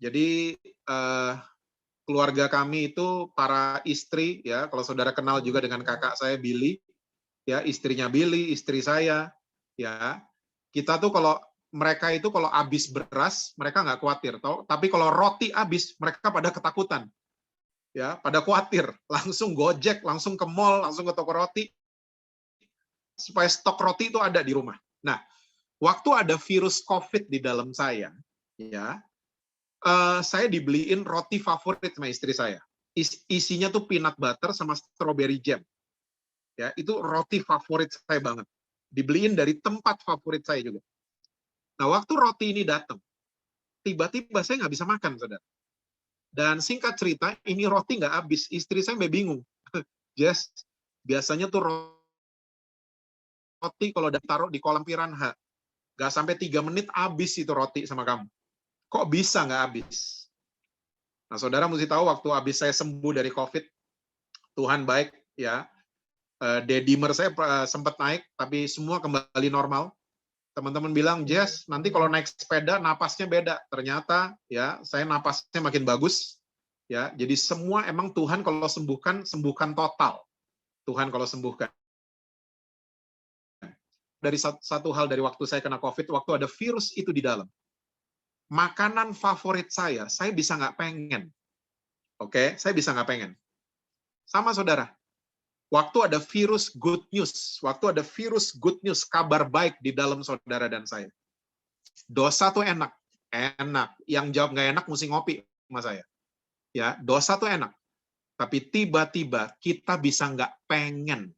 Jadi keluarga kami itu para istri, ya, kalau saudara kenal juga dengan kakak saya Billy, ya, istrinya Billy, istri saya, ya, kita tuh kalau mereka itu kalau habis beras mereka nggak khawatir, tapi kalau roti habis mereka pada ketakutan, ya, pada khawatir, langsung Gojek, langsung ke mall, langsung ke toko roti supaya stok roti itu ada di rumah. Nah, waktu ada virus COVID di dalam saya, ya, saya dibeliin roti favorit sama istri saya. Isinya tuh peanut butter sama strawberry jam. Ya, itu roti favorit saya banget. Dibeliin dari tempat favorit saya juga. Nah, waktu roti ini datang, tiba-tiba saya nggak bisa makan, saudara. Dan singkat cerita, ini roti nggak habis. Istri saya sampai bingung. Jess, biasanya tuh roti kalau ditaruh di kolam piranha, nggak sampai 3 menit habis itu roti sama kamu. Kok bisa nggak habis? Nah, saudara mesti tahu waktu habis saya sembuh dari COVID, Tuhan baik ya. D-dimer saya sempat naik, tapi semua kembali normal. Teman-teman bilang, Jess, nanti kalau naik sepeda napasnya beda. Ternyata ya saya napasnya makin bagus. Ya, jadi semua emang Tuhan kalau sembuhkan, sembuhkan total. Tuhan kalau sembuhkan. Dari satu hal dari waktu saya kena COVID, waktu ada virus itu di dalam. Makanan favorit saya bisa nggak pengen. Oke, saya bisa nggak pengen. Sama saudara. Waktu ada virus good news, kabar baik di dalam saudara dan saya. Dosa tuh enak. Yang jawab nggak enak mesti ngopi sama saya. Ya, dosa tuh enak. Tapi tiba-tiba kita bisa nggak pengen.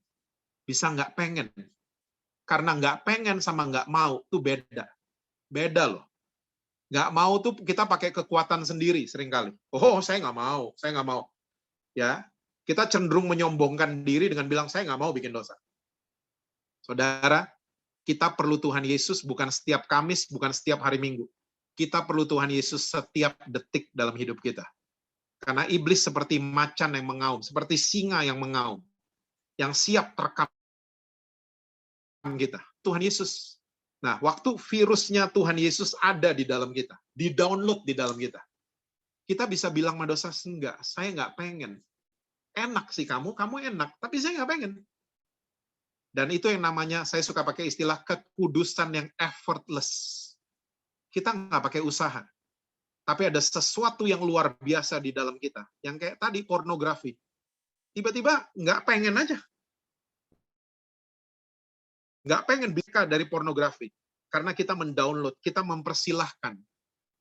Karena nggak pengen sama nggak mau tuh beda. Beda loh. Nggak mau tuh kita pakai kekuatan sendiri seringkali. Oh, saya nggak mau. Ya, kita cenderung menyombongkan diri dengan bilang, saya nggak mau bikin dosa. Saudara, kita perlu Tuhan Yesus bukan setiap Kamis, bukan setiap hari Minggu. Kita perlu Tuhan Yesus setiap detik dalam hidup kita. Karena iblis seperti macan yang mengaum, seperti singa yang mengaum, yang siap terkam kita. Tuhan Yesus. Nah, waktu virusnya Tuhan Yesus ada di dalam kita, di-download di dalam kita, kita bisa bilang sama dosa, enggak, saya nggak pengen. Enak sih kamu enak, tapi saya nggak pengen. Dan itu yang namanya, saya suka pakai istilah kekudusan yang effortless. Kita nggak pakai usaha. Tapi ada sesuatu yang luar biasa di dalam kita. Yang kayak tadi, pornografi. Tiba-tiba nggak pengen aja. Nggak pengen bisa dari pornografi. Karena kita mendownload, kita mempersilahkan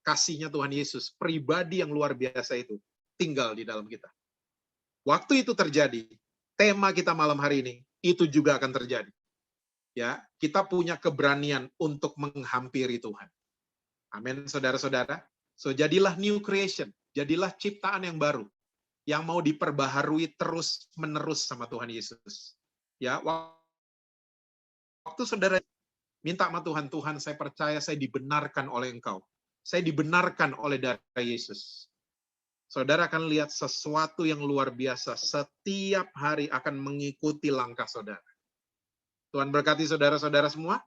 kasihnya Tuhan Yesus, pribadi yang luar biasa itu, tinggal di dalam kita. Waktu itu terjadi, tema kita malam hari ini, itu juga akan terjadi. Ya, kita punya keberanian untuk menghampiri Tuhan. Amin, saudara-saudara. So, jadilah new creation, jadilah ciptaan yang baru, yang mau diperbaharui terus-menerus sama Tuhan Yesus. Ya, waktu saudara minta sama Tuhan, Tuhan saya percaya saya dibenarkan oleh Engkau. Saya dibenarkan oleh darah Yesus. Saudara akan lihat sesuatu yang luar biasa setiap hari akan mengikuti langkah saudara. Tuhan berkati saudara-saudara semua.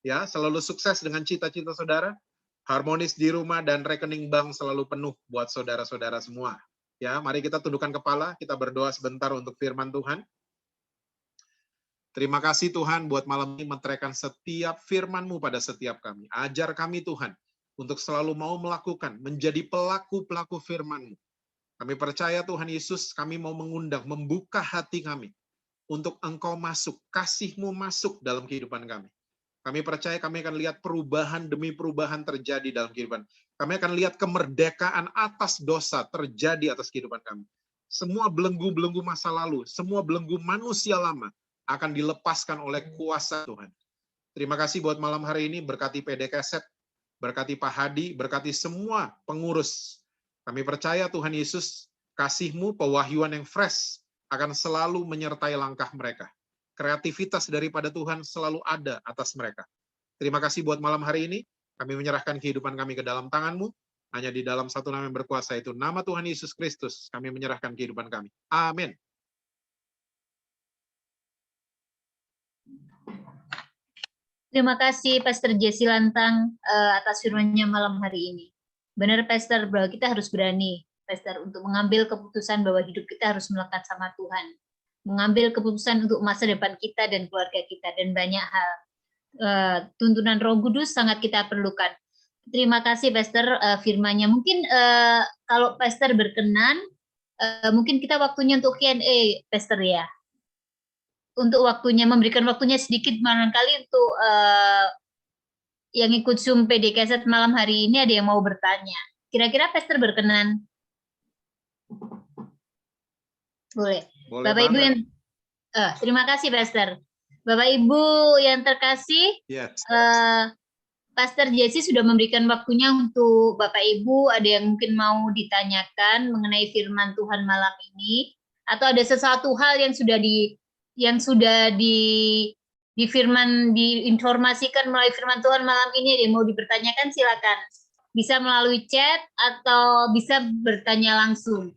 Ya, selalu sukses dengan cita-cita saudara. Harmonis di rumah dan rekening bank selalu penuh buat saudara-saudara semua. Ya, mari kita tundukkan kepala, kita berdoa sebentar untuk firman Tuhan. Terima kasih Tuhan buat malam ini menteraikan setiap firman-Mu pada setiap kami. Ajar kami Tuhan untuk selalu mau melakukan, menjadi pelaku-pelaku firman-Mu. Kami percaya Tuhan Yesus, kami mau mengundang, membuka hati kami untuk Engkau masuk, kasih-Mu masuk dalam kehidupan kami. Kami percaya kami akan lihat perubahan demi perubahan terjadi dalam kehidupan. Kami akan lihat kemerdekaan atas dosa terjadi atas kehidupan kami. Semua belenggu-belenggu masa lalu, semua belenggu manusia lama akan dilepaskan oleh kuasa Tuhan. Terima kasih buat malam hari ini, berkati PD Keset, berkati Pak Hadi, berkati semua pengurus. Kami percaya Tuhan Yesus, kasih-Mu, pewahyuan yang fresh akan selalu menyertai langkah mereka. Kreativitas daripada Tuhan selalu ada atas mereka. Terima kasih buat malam hari ini. Kami menyerahkan kehidupan kami ke dalam tangan-Mu. Hanya di dalam satu nama yang berkuasa, itu nama Tuhan Yesus Kristus. Kami menyerahkan kehidupan kami. Amin. Terima kasih Pastor Jesse Lantang atas firman-Nya malam hari ini. Benar Pastor, bahwa kita harus berani, Pastor, untuk mengambil keputusan bahwa hidup kita harus melekat sama Tuhan. Mengambil keputusan untuk masa depan kita dan keluarga kita, dan banyak hal. Tuntunan Roh Kudus sangat kita perlukan. Terima kasih Pastor firman-Nya. Mungkin kalau Pastor berkenan, mungkin kita waktunya untuk Q&A, Pastor ya. Untuk waktunya, memberikan waktunya sedikit barangkali untuk yang ikut Zoom PD Keset malam hari ini ada yang mau bertanya. Kira-kira Pastor berkenan? Boleh. Bapak Ibu yang terima kasih Pastor. Bapak Ibu yang terkasih, Yes. Pastor Jesse sudah memberikan waktunya untuk Bapak Ibu, ada yang mungkin mau ditanyakan mengenai firman Tuhan malam ini, atau ada sesuatu hal yang sudah diinformasikan melalui firman Tuhan malam ini, ada yang mau dipertanyakan, silakan. Bisa melalui chat atau bisa bertanya langsung.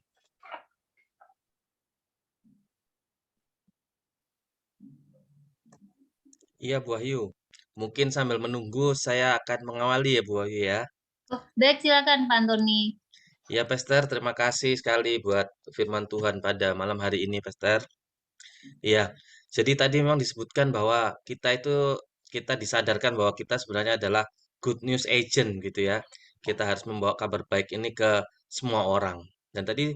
Iya, Bu Wahyu. Mungkin sambil menunggu saya akan mengawali ya, Bu Wahyu ya. Oh, baik, silakan Pak Antoni. Ya, Pastor, terima kasih sekali buat firman Tuhan pada malam hari ini, Pastor. Iya, jadi tadi memang disebutkan bahwa kita disadarkan bahwa kita sebenarnya adalah good news agent gitu ya. Kita harus membawa kabar baik ini ke semua orang. Dan tadi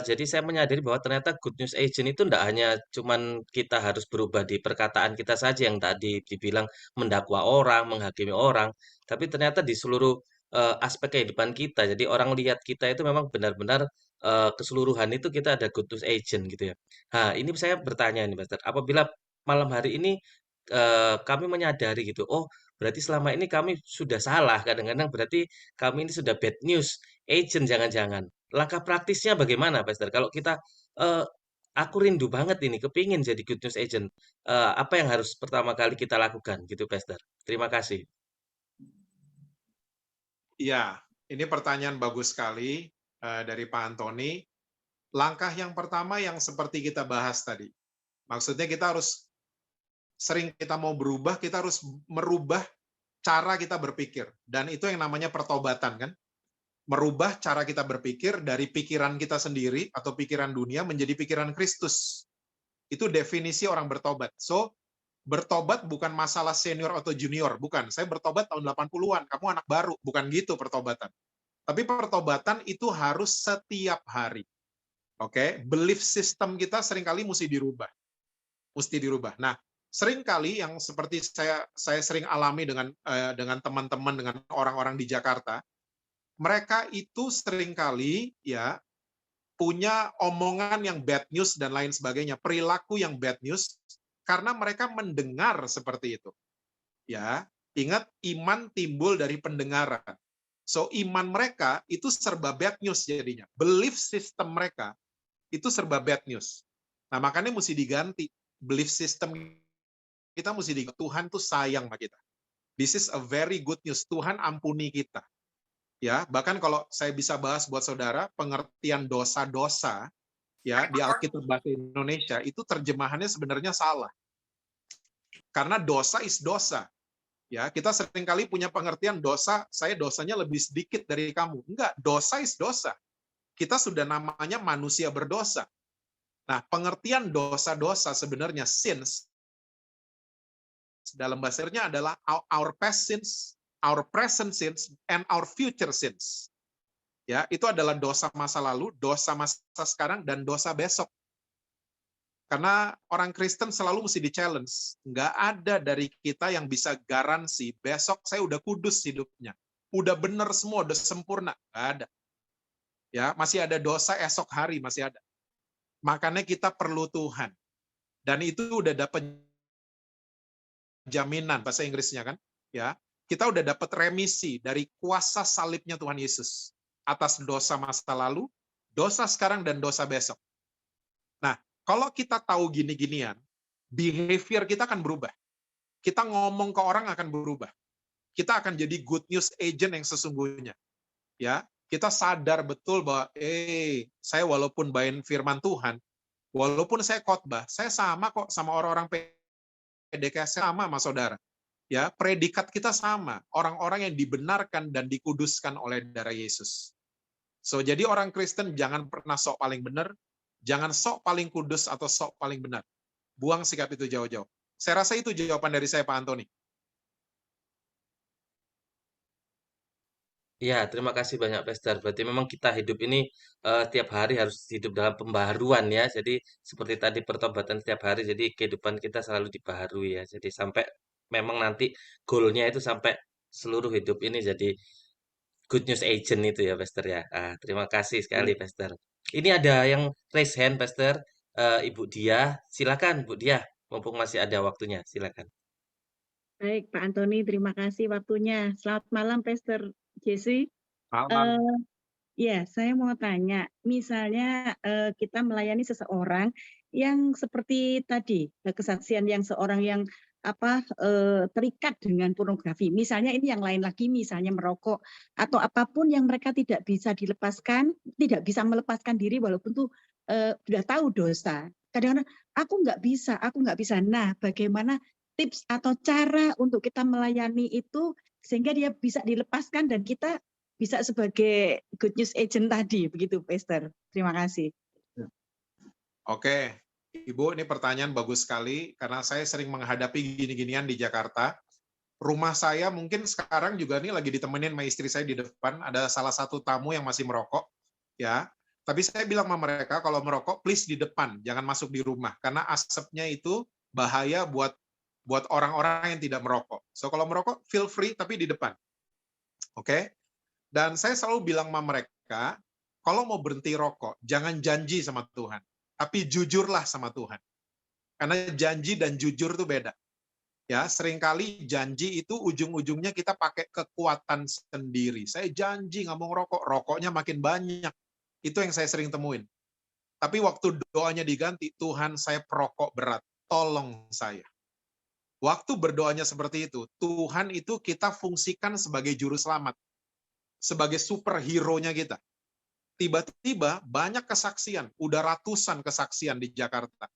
jadi saya menyadari bahwa ternyata good news agent itu tidak hanya cuman kita harus berubah di perkataan kita saja yang tadi dibilang mendakwa orang, menghakimi orang, tapi ternyata di seluruh aspek kehidupan kita. Jadi orang lihat kita itu memang benar-benar keseluruhan itu kita ada good news agent gitu ya. Nah, ini saya bertanya nih, Pastor. Apabila malam hari ini kami menyadari gitu, oh berarti selama ini kami sudah salah. Kadang-kadang berarti kami ini sudah bad news agent jangan-jangan. Langkah praktisnya bagaimana, Pastor? Kalau kita eh, aku rindu banget ini, kepingin jadi good news agent. Apa yang harus pertama kali kita lakukan gitu, Pastor? Terima kasih. Iya, ini pertanyaan bagus sekali dari Pak Antoni. Langkah yang pertama yang seperti kita bahas tadi. Maksudnya kita harus sering kita mau berubah, kita harus merubah cara kita berpikir. Dan itu yang namanya pertobatan kan. Merubah cara kita berpikir dari pikiran kita sendiri atau pikiran dunia menjadi pikiran Kristus. Itu definisi orang bertobat. So, bertobat bukan masalah senior atau junior, bukan. Saya bertobat tahun 80-an, kamu anak baru, bukan gitu pertobatan. Tapi pertobatan itu harus setiap hari. Oke, belief system kita seringkali mesti dirubah. Mesti dirubah. Nah, seringkali yang seperti saya sering alami dengan teman-teman, dengan orang-orang di Jakarta, mereka itu seringkali ya punya omongan yang bad news dan lain sebagainya, perilaku yang bad news karena mereka mendengar seperti itu. Ya, ingat iman timbul dari pendengaran. So iman mereka itu serba bad news jadinya. Belief system mereka itu serba bad news. Nah, makanya mesti diganti. Belief system kita mesti diganti. Tuhan tuh sayang sama kita. This is a very good news. Tuhan ampuni kita. Ya, bahkan kalau saya bisa bahas buat saudara, pengertian dosa-dosa ya di Alkitab bahasa Indonesia itu terjemahannya sebenarnya salah. Karena dosa is dosa. Ya, kita seringkali punya pengertian dosa, saya dosanya lebih sedikit dari kamu. Enggak, dosa is dosa. Kita sudah namanya manusia berdosa. Nah, pengertian dosa-dosa sebenarnya sins dalam bahasa Inggrisnya adalah our past sins, our present sins, and our future sins. Ya, itu adalah dosa masa lalu, dosa masa sekarang, dan dosa besok. Karena orang Kristen selalu mesti di-challenge. Nggak ada dari kita yang bisa garansi, besok saya udah kudus hidupnya. Udah benar semua, udah sempurna. Nggak ada. Ya, masih ada dosa esok hari, masih ada. Makanya kita perlu Tuhan. Dan itu udah dapat jaminan, bahasa Inggrisnya kan. Ya, kita udah dapat remisi dari kuasa salibnya Tuhan Yesus. Atas dosa masa lalu, dosa sekarang, dan dosa besok. Nah, kalau kita tahu gini-ginian, behavior kita akan berubah. Kita ngomong ke orang akan berubah. Kita akan jadi good news agent yang sesungguhnya. Ya, kita sadar betul bahwa saya walaupun bawain firman Tuhan, walaupun saya khotbah, saya sama kok sama orang-orang PDKS, sama sama saudara. Ya, predikat kita sama, orang-orang yang dibenarkan dan dikuduskan oleh darah Yesus. So, jadi orang Kristen jangan pernah sok paling benar, jangan sok paling kudus atau sok paling benar. Buang sikap itu jauh-jauh. Saya rasa itu jawaban dari saya, Pak Antoni. Ya, terima kasih banyak, Pastor. Berarti memang kita hidup ini tiap hari harus hidup dalam pembaharuan ya. Jadi seperti tadi pertobatan setiap hari, jadi kehidupan kita selalu dibaharui ya. Jadi sampai memang nanti goalnya itu sampai seluruh hidup ini jadi good news agent itu ya, Pastor ya. Terima kasih sekali, Pastor. Ini ada yang raise hand, Pastor. Ibu Dia, silakan, Bu Dia. Mumpung masih ada waktunya, silakan. Baik, Pak Antoni, terima kasih waktunya. Selamat malam, Pastor Jesse. Malam. Ya, saya mau tanya, misalnya kita melayani seseorang yang seperti tadi kesaksian yang seorang yang terikat dengan pornografi. Misalnya ini yang lain lagi, misalnya merokok atau apapun yang mereka tidak bisa dilepaskan, tidak bisa melepaskan diri walaupun tuh sudah tahu dosa. Kadang-kadang aku nggak bisa. Nah, bagaimana tips atau cara untuk kita melayani itu sehingga dia bisa dilepaskan dan kita bisa sebagai good news agent tadi, begitu, Pastor. Terima kasih. Oke, Ibu, ini pertanyaan bagus sekali karena saya sering menghadapi gini-ginian di Jakarta. Rumah saya mungkin sekarang juga nih lagi ditemenin sama istri saya di depan, ada salah satu tamu yang masih merokok, ya. Tapi saya bilang sama mereka kalau merokok please di depan, jangan masuk di rumah karena asapnya itu bahaya buat orang-orang yang tidak merokok. So kalau merokok feel free tapi di depan. Oke? Dan saya selalu bilang sama mereka, kalau mau berhenti rokok, jangan janji sama Tuhan, tapi jujurlah sama Tuhan. Karena janji dan jujur itu beda. Ya, seringkali janji itu ujung-ujungnya kita pakai kekuatan sendiri. Saya janji nggak mau ngerokok, rokoknya makin banyak. Itu yang saya sering temuin. Tapi waktu doanya diganti, Tuhan saya perokok berat, tolong saya. Waktu berdoanya seperti itu, Tuhan itu kita fungsikan sebagai juru selamat. Sebagai superhero-nya kita. Tiba-tiba banyak kesaksian, udah ratusan kesaksian di Jakarta.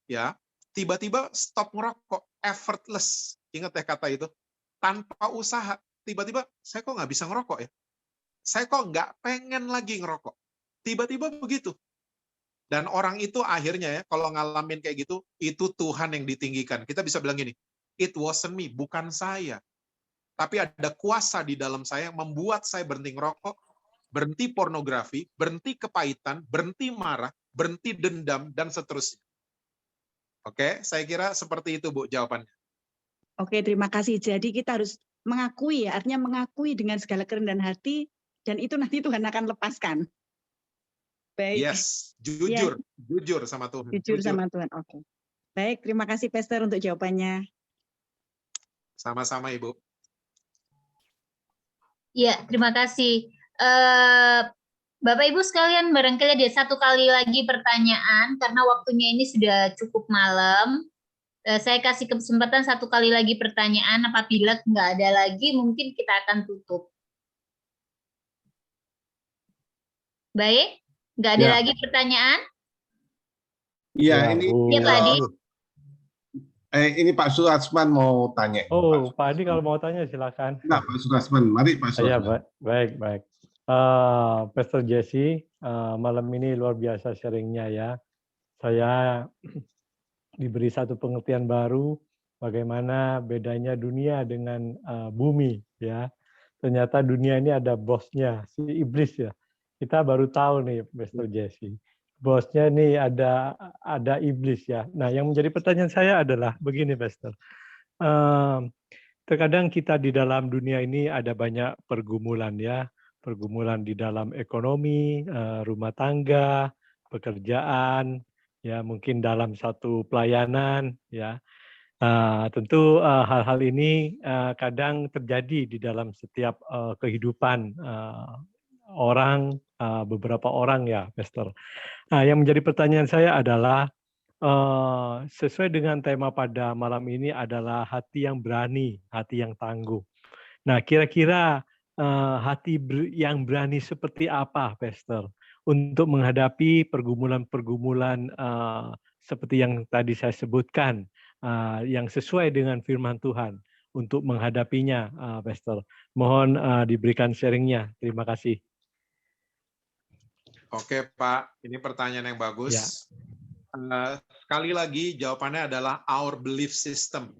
Ya, tiba-tiba stop ngerokok, effortless. Ingat ya kata itu? Tanpa usaha. Tiba-tiba, saya kok nggak bisa ngerokok ya? Saya kok nggak pengen lagi ngerokok? Tiba-tiba begitu. Dan orang itu akhirnya ya, kalau ngalamin kayak gitu, itu Tuhan yang ditinggikan. Kita bisa bilang gini, it wasn't me, bukan saya. Tapi ada kuasa di dalam saya yang membuat saya berhenti ngerokok, berhenti pornografi, berhenti kepahitan, berhenti marah, berhenti dendam, dan seterusnya. Oke, saya kira seperti itu, Bu, jawabannya. Oke, terima kasih. Jadi kita harus mengakui, ya, artinya mengakui dengan segala kerendahan hati, dan itu nanti Tuhan akan lepaskan. Baik. Yes, jujur, jujur sama Tuhan. Jujur sama Tuhan, oke. Baik, terima kasih Pastor untuk jawabannya. Sama-sama, Ibu. Ya, terima kasih. Bapak Ibu sekalian, barangkali ada satu kali lagi pertanyaan, karena waktunya ini sudah cukup malam. Saya kasih kesempatan satu kali lagi pertanyaan, apabila nggak ada lagi, mungkin kita akan tutup. Baik, nggak ada lagi pertanyaan? Iya, ini Ya, Pak Adi. ini Pak Surasman mau tanya. Oh, Pak Adi kalau mau tanya silakan. Nah, Pak Surasman, mari Pak Ya, Surasman. baik. Pastor Jesse, malam ini luar biasa sharingnya ya. Saya diberi satu pengertian baru bagaimana bedanya dunia dengan bumi ya. Ternyata dunia ini ada bosnya, si iblis ya. Kita baru tahu nih, Pastor Jesse. Bosnya nih ada iblis ya. Nah, yang menjadi pertanyaan saya adalah begini, Pastor. Terkadang kita di dalam dunia ini ada banyak pergumulan ya. Pergumulan di dalam ekonomi, rumah tangga, pekerjaan, ya mungkin dalam satu pelayanan ya. Tentu hal-hal ini kadang terjadi di dalam setiap kehidupan orang, beberapa orang ya, Pastor. Nah, yang menjadi pertanyaan saya adalah sesuai dengan tema pada malam ini adalah hati yang berani, hati yang tangguh. Nah, kira-kira hati yang berani seperti apa, Pastor, untuk menghadapi pergumulan-pergumulan seperti yang tadi saya sebutkan, yang sesuai dengan firman Tuhan untuk menghadapinya, Pastor. Mohon diberikan sharingnya. Terima kasih. Oke, Pak. Ini pertanyaan yang bagus. Ya. Sekali lagi, jawabannya adalah our belief system.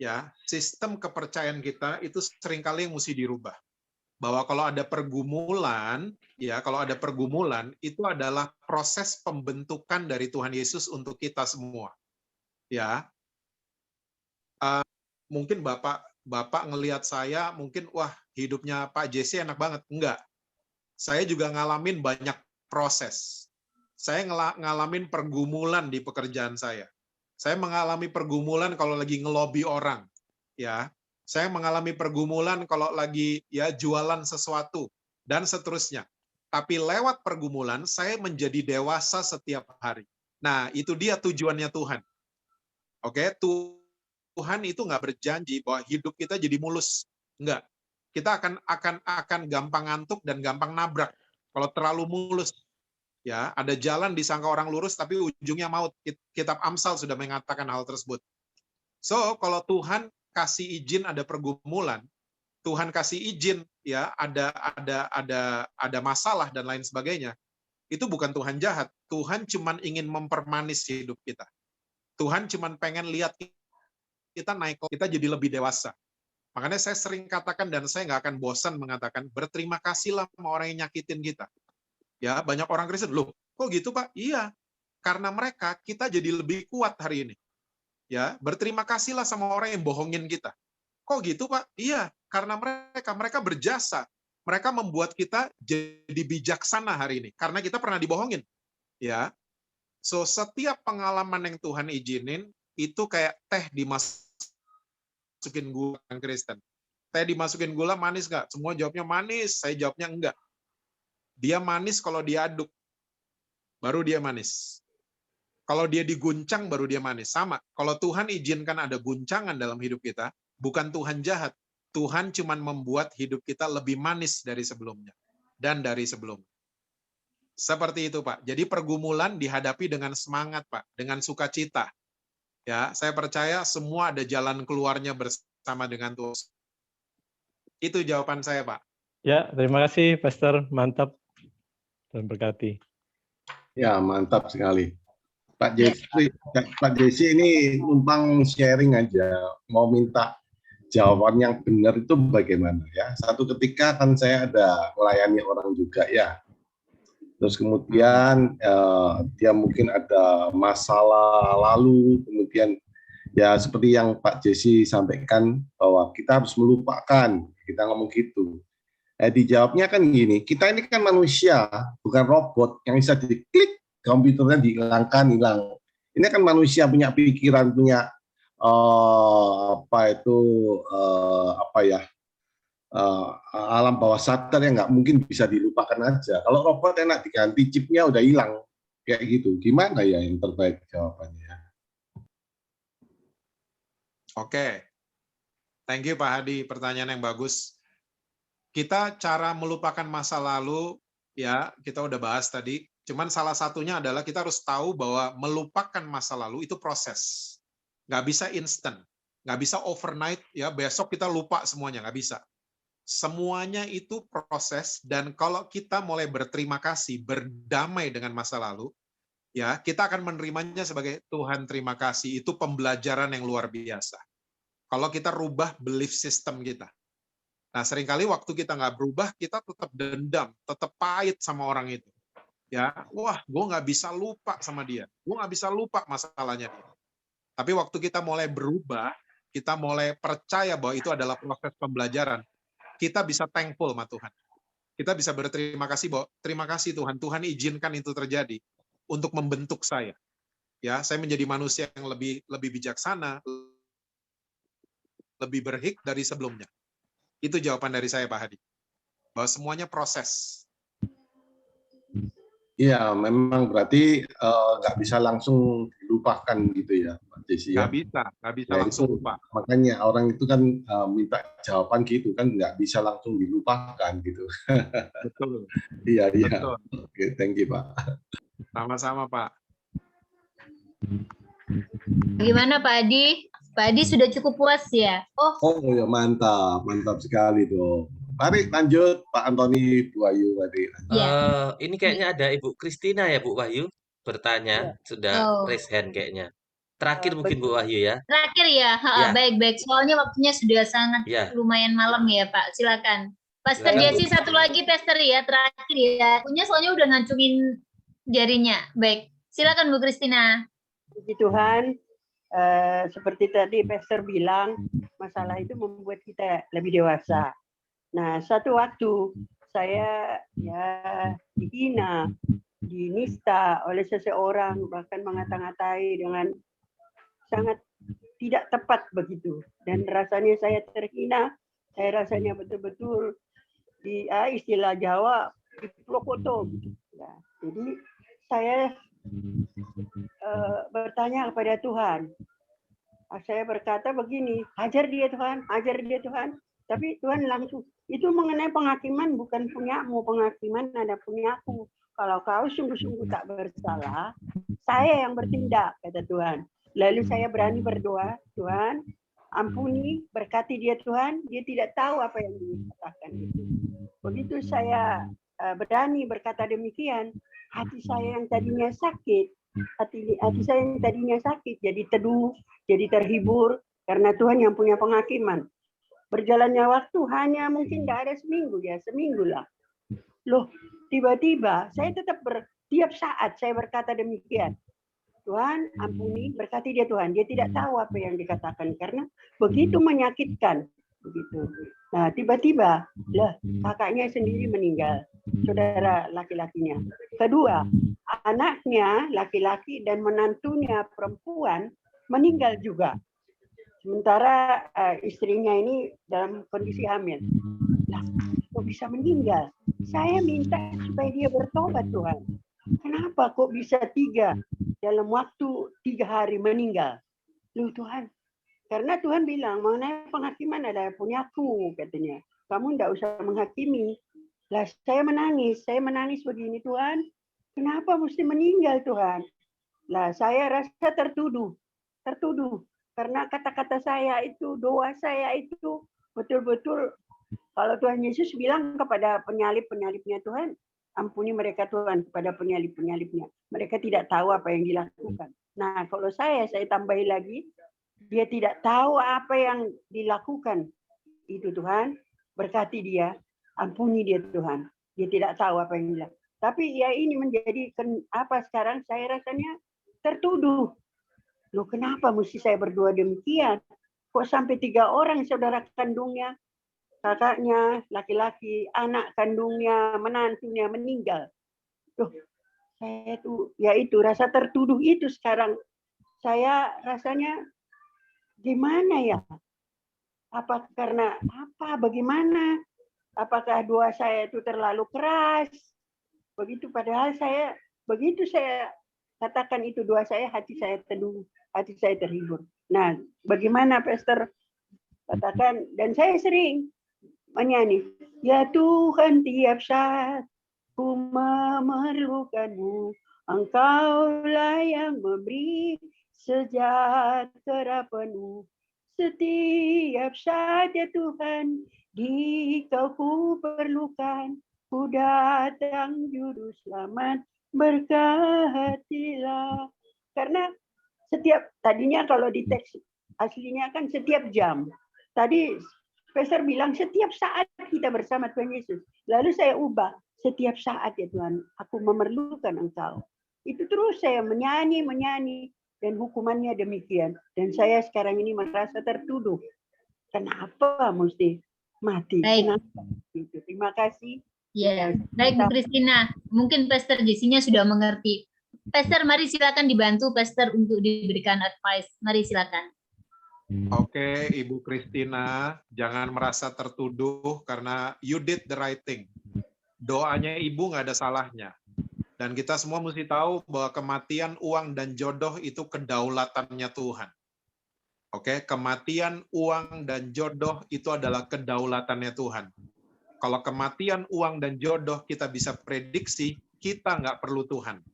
Ya, sistem kepercayaan kita itu seringkali yang mesti dirubah. Bahwa kalau ada pergumulan, ya, kalau ada pergumulan itu adalah proses pembentukan dari Tuhan Yesus untuk kita semua. Ya, mungkin Bapak ngelihat saya, mungkin wah hidupnya Pak Jesse enak banget. Enggak. Saya juga ngalamin banyak proses. Saya ngalamin pergumulan di pekerjaan saya. Saya mengalami pergumulan kalau lagi ngelobi orang. Ya, saya mengalami pergumulan kalau lagi ya jualan sesuatu dan seterusnya. Tapi lewat pergumulan, saya menjadi dewasa setiap hari. Nah, itu dia tujuannya Tuhan. Oke, Tuhan itu nggak berjanji bahwa hidup kita jadi mulus. Enggak. Kita akan gampang ngantuk dan gampang nabrak kalau terlalu mulus. Ya, ada jalan disangka orang lurus tapi ujungnya maut. Kitab Amsal sudah mengatakan hal tersebut. So, kalau Tuhan kasih izin ada pergumulan, Tuhan kasih izin ya ada masalah dan lain sebagainya, itu bukan Tuhan jahat. Tuhan cuman ingin mempermanis hidup kita. Tuhan cuman pengen lihat kita naik, kita jadi lebih dewasa. Makanya saya sering katakan dan saya nggak akan bosan mengatakan, berterima kasihlah sama orang yang nyakitin kita. Ya, banyak orang Kristen, loh, kok gitu Pak? Iya, karena mereka kita jadi lebih kuat hari ini. Ya, berterima kasihlah sama orang yang bohongin kita. Kok gitu Pak? Iya, karena mereka berjasa. Mereka membuat kita jadi bijaksana hari ini karena kita pernah dibohongin. Ya. So setiap pengalaman yang Tuhan izinin itu kayak teh dimasukin gula yang Kristen. Teh dimasukin gula manis nggak? Semua jawabnya manis, saya jawabnya enggak. Dia manis kalau diaduk. Baru dia manis. Kalau dia diguncang baru dia manis. Sama. Kalau Tuhan izinkan ada guncangan dalam hidup kita, bukan Tuhan jahat. Tuhan cuma membuat hidup kita lebih manis dari sebelumnya. Dan dari sebelumnya. Seperti itu, Pak. Jadi pergumulan dihadapi dengan semangat, Pak. Dengan sukacita. Ya, saya percaya semua ada jalan keluarnya bersama dengan Tuhan. Itu jawaban saya, Pak. Ya, terima kasih, Pastor. Mantap. Dan berkati. Ya, mantap sekali. Pak Jesse ini numpang sharing aja, mau minta jawaban yang benar itu bagaimana ya. Satu ketika kan saya ada melayani orang juga ya. Terus kemudian dia mungkin ada masalah lalu, kemudian ya seperti yang Pak Jesse sampaikan bahwa kita harus melupakan, kita ngomong gitu. Dijawabnya kan gini, kita ini kan manusia, bukan robot yang bisa diklik, komputernya dihilangkan, hilang. Ini kan manusia punya pikiran, punya alam bawah sadar yang nggak mungkin bisa dilupakan aja. Kalau robot enak diganti chipnya udah hilang, kayak gitu. Gimana ya yang terbaik jawabannya? Oke, thank you Pak Hadi, pertanyaan yang bagus. Kita cara melupakan masa lalu, ya kita udah bahas tadi. Cuman salah satunya adalah kita harus tahu bahwa melupakan masa lalu itu proses. Nggak bisa instan, nggak bisa overnight, ya besok kita lupa semuanya, nggak bisa. Semuanya itu proses, dan kalau kita mulai berterima kasih, berdamai dengan masa lalu, ya kita akan menerimanya sebagai Tuhan terima kasih. Itu pembelajaran yang luar biasa. Kalau kita rubah belief system kita. Nah, seringkali waktu kita nggak berubah, kita tetap dendam, tetap pahit sama orang itu. Ya, wah, gue nggak bisa lupa sama dia. Gue nggak bisa lupa masalahnya dia. Tapi waktu kita mulai berubah, kita mulai percaya bahwa itu adalah proses pembelajaran, kita bisa thankful sama Tuhan. Kita bisa berterima kasih bahwa terima kasih Tuhan, Tuhan izinkan itu terjadi untuk membentuk saya. Ya, saya menjadi manusia yang lebih bijaksana, lebih berhik dari sebelumnya. Itu jawaban dari saya, Pak Hadi. Bahwa semuanya proses. Iya, memang berarti nggak bisa langsung dilupakan gitu ya, Pak Jesse. Nggak bisa Ya, langsung itu, lupa. makanya orang itu kan minta jawaban gitu kan, nggak bisa langsung dilupakan gitu. Betul. Iya. Betul. Oke, thank you Pak. Sama-sama Pak. Bagaimana Pak Adi? Pak Adi sudah cukup puas ya? Oh ya, mantap sekali dong. Mari lanjut Pak Antoni, Bu Ayu tadi. Ini kayaknya ada Ibu Kristina ya Bu Wahyu bertanya, sudah raise hand kayaknya. Terakhir mungkin Bu Wahyu ya. Terakhir ya, Ya. baik-baik. Soalnya waktunya sudah sangat Ya. lumayan malam ya Pak. Silakan. Pastor Silakan, Jesse Bu. satu lagi, Pastor ya, terakhir ya. Punya soalnya udah ngancungin jarinya. Baik, silakan Bu Kristina. Puji Tuhan, seperti tadi Pastor bilang, masalah itu membuat kita lebih dewasa. Nah, satu waktu saya ya dihina, dinista oleh seseorang, bahkan mengata-ngatai dengan sangat tidak tepat begitu. Dan rasanya saya terhina, saya rasanya betul-betul istilah Jawa di Plokoto gitu. Ya, jadi saya bertanya kepada Tuhan. Saya berkata begini, ajar dia Tuhan, ajar dia Tuhan. Tapi Tuhan langsung, itu mengenai penghakiman bukan punyamu, penghakiman ada punyaku. Kalau kau sungguh-sungguh tak bersalah, saya yang bertindak, kata Tuhan. Lalu saya berani berdoa, Tuhan, ampuni, berkati dia Tuhan, dia tidak tahu apa yang dikatakan itu. Begitu saya berani berkata demikian, hati saya yang tadinya sakit, hati saya yang tadinya sakit jadi teduh, jadi terhibur karena Tuhan yang punya penghakiman. Berjalannya waktu hanya mungkin tidak ada seminggu ya, seminggu lah. Loh, tiba-tiba saya tetap tiap saat saya berkata demikian. Tuhan ampuni, berkati dia Tuhan. Dia tidak tahu apa yang dikatakan karena begitu menyakitkan. Begitu. Nah, tiba-tiba lah kakaknya sendiri meninggal, saudara laki-lakinya. Kedua, anaknya laki-laki dan menantunya perempuan meninggal juga. Sementara istrinya ini dalam kondisi hamil. Lah, kok bisa meninggal? Saya minta supaya dia bertobat Tuhan. Kenapa kok bisa dalam waktu 3 hari meninggal? Loh Tuhan, karena Tuhan bilang mengenai penghakiman adalah punyaku katanya. Kamu tidak usah menghakimi. Lah saya menangis begini Tuhan. Kenapa mesti meninggal Tuhan? Lah saya rasa tertuduh. Karena kata-kata saya itu, doa saya itu betul-betul kalau Tuhan Yesus bilang kepada penyalib-penyalibnya Tuhan, ampuni mereka Tuhan kepada penyalib-penyalibnya. Mereka tidak tahu apa yang dilakukan. Nah kalau saya tambahi lagi, dia tidak tahu apa yang dilakukan. Itu Tuhan, berkati dia, ampuni dia Tuhan. Dia tidak tahu apa yang dilakukan. Tapi ya ini menjadi apa sekarang saya rasanya tertuduh. Loh kenapa mesti saya berdoa demikian? Kok sampai 3 orang saudara kandungnya, kakaknya, laki-laki, anak kandungnya, menantunya meninggal. Loh, saya itu rasa tertuduh itu sekarang. Saya rasanya gimana ya? Apa karena apa? Bagaimana? Apakah doa saya itu terlalu keras? Begitu padahal begitu saya katakan itu doa saya, hati saya teduh, hati saya terhibur. Nah, bagaimana Pastor katakan, dan saya sering menyanyi, ya Tuhan tiap saat ku memerlukanmu, Engkaulah yang memberi sejahtera penuh. Setiap saat ya Tuhan, di Kau ku perlukan, ku datang juru selamat, berkatilah. Karena tadinya kalau di teks aslinya kan setiap jam. Tadi Pastor bilang setiap saat kita bersama Tuhan Yesus. Lalu saya ubah, setiap saat ya Tuhan, aku memerlukan Engkau. Itu terus saya menyanyi, dan hukumannya demikian. Dan saya sekarang ini merasa tertuduh. Kenapa mesti mati? Baik. Kenapa? Gitu. Terima kasih. Ya, baik Bu Christina. Mungkin Pastor Jessinya sudah mengerti. Pastor, mari silakan dibantu Pastor untuk diberikan advice. Mari silakan. Oke, Ibu Christina, jangan merasa tertuduh karena you did the right thing. Doanya Ibu nggak ada salahnya. Dan kita semua mesti tahu bahwa kematian, uang, dan jodoh itu kedaulatannya Tuhan. Oke, kematian, uang, dan jodoh itu adalah kedaulatannya Tuhan. Kalau kematian, uang, dan jodoh kita bisa prediksi, kita nggak perlu Tuhan.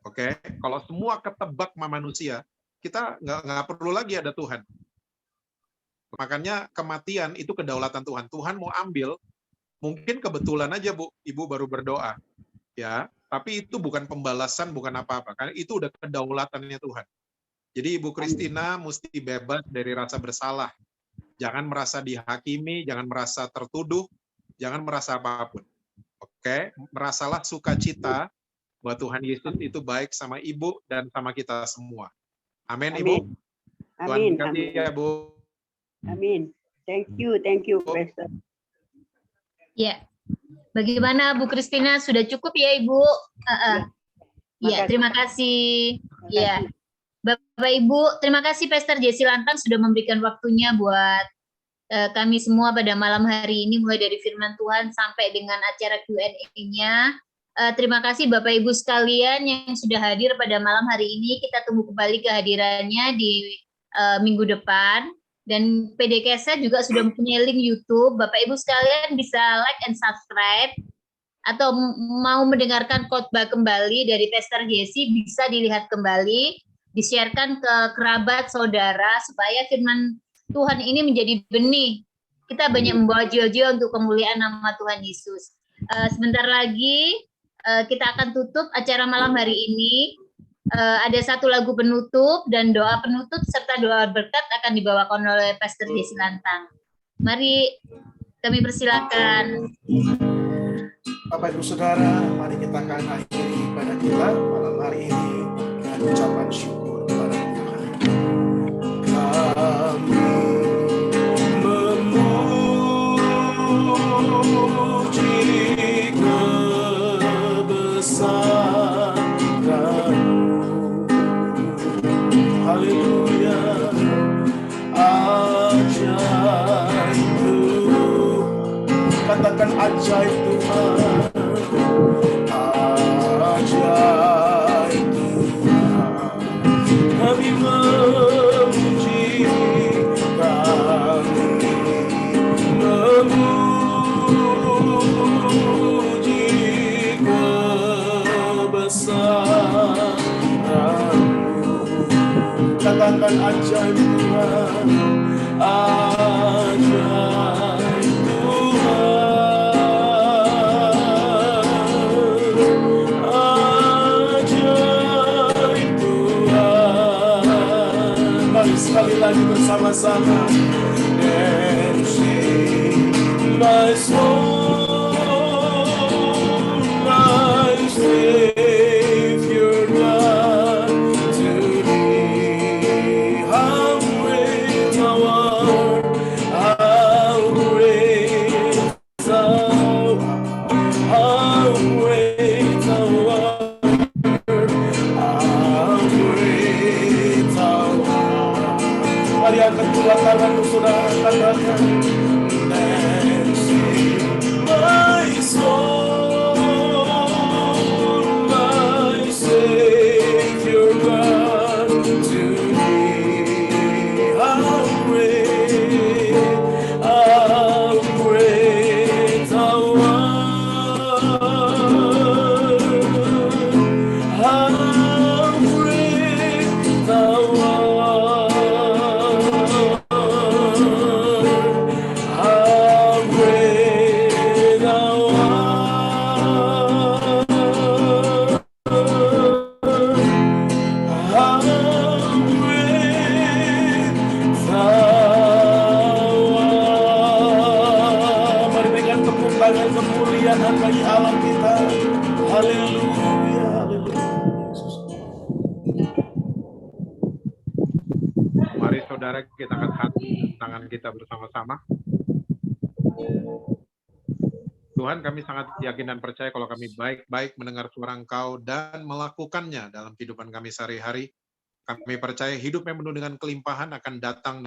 Oke, kalau semua ketebak sama manusia, kita nggak perlu lagi ada Tuhan. Makanya kematian itu kedaulatan Tuhan. Tuhan mau ambil, mungkin kebetulan aja Bu, Ibu baru berdoa, ya. Tapi itu bukan pembalasan, bukan apa-apa. Karena itu udah kedaulatannya Tuhan. Jadi Ibu Christina mesti bebas dari rasa bersalah. Jangan merasa dihakimi, jangan merasa tertuduh, jangan merasa apapun. Oke, merasalah sukacita bahwa Tuhan Yesus itu baik sama Ibu dan sama kita semua. Amin, Ibu. Tuhan berkati ya, Bu. Amin. Thank you, Pastor. Ya. Bagaimana Bu Christina, sudah cukup ya Ibu? Ya, terima kasih. Ya. Bapak Ibu, terima kasih Pastor Jesse Lantang sudah memberikan waktunya buat kami semua pada malam hari ini, mulai dari firman Tuhan sampai dengan acara Q&A-nya. Terima kasih Bapak Ibu sekalian yang sudah hadir pada malam hari ini. Kita tunggu kembali kehadirannya di minggu depan. Dan PDKS juga sudah mempunyai link YouTube. Bapak Ibu sekalian bisa like and subscribe, atau mau mendengarkan khotbah kembali dari Pastor Jesse bisa dilihat kembali, di-sharekan ke kerabat saudara supaya firman Tuhan ini menjadi benih. Kita banyak membawa jiwa-jiwa untuk kemuliaan nama Tuhan Yesus. Sebentar lagi kita akan tutup acara malam hari ini. Ada satu lagu penutup dan doa penutup serta doa berkat akan dibawakan oleh Pastor Jesse Lantang. Mari kami persilakan. Bapak Ibu Saudara, mari kita akan akhiri ibadah kita malam hari ini dengan ucapan syukur kepada Tuhan. Kami memuji kebesaran-Mu. Haleluya. Ajaib Tuhan. Katakan ajaib Tuhan. Ajaib Tuhan. Kami memuji, kami memuji kebesaran-Mu. Katakan ajaib Tuhan. Ajaib Tuhan. Mari sekali lagi bersama-sama. And sing, my soul, my Savior God, to Thee. How great Thou art, how great Thou art, how great Thou art, how great Thou art. Mari angkat kedua tanganmu, saudara, katakan. And sing, my soul, my Savior God, to Thee. How great Thou art, how great Thou art, how great Thou art, how great Thou art. Mari berikan tepuk tangan kemuliaan bagi Allah kita. Haleluya, haleluya. Mari saudara kita angkat tangan kita bersama-sama. Tuhan, kami sangat yakin dan percaya kalau kami baik-baik mendengar suara Engkau dan melakukannya dalam kehidupan kami sehari-hari. Kami percaya hidup yang penuh dengan kelimpahan akan datang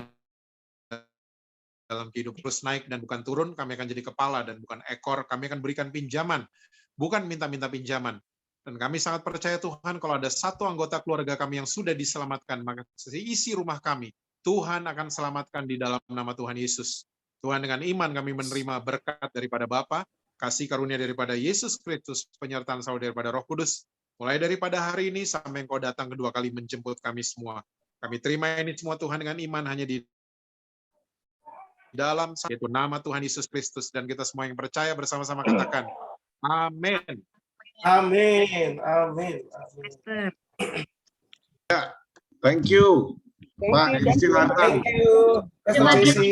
dalam kehidupan, terus naik dan bukan turun. Kami akan jadi kepala dan bukan ekor. Kami akan berikan pinjaman, bukan minta-minta pinjaman. Dan kami sangat percaya Tuhan, kalau ada satu anggota keluarga kami yang sudah diselamatkan, maka isi rumah kami, Tuhan akan selamatkan di dalam nama Tuhan Yesus. Tuhan, dengan iman kami menerima berkat daripada Bapa, kasih karunia daripada Yesus Kristus, penyertaan saudara daripada Roh Kudus, mulai daripada hari ini sampai Engkau datang kedua kali menjemput kami semua. Kami terima ini semua Tuhan dengan iman hanya di dalam yaitu nama Tuhan Yesus Kristus, dan kita semua yang percaya bersama-sama katakan amin. Amin, amin, amin. Thank you, Pak Jesse Lantang. Thank you. Terima kasih.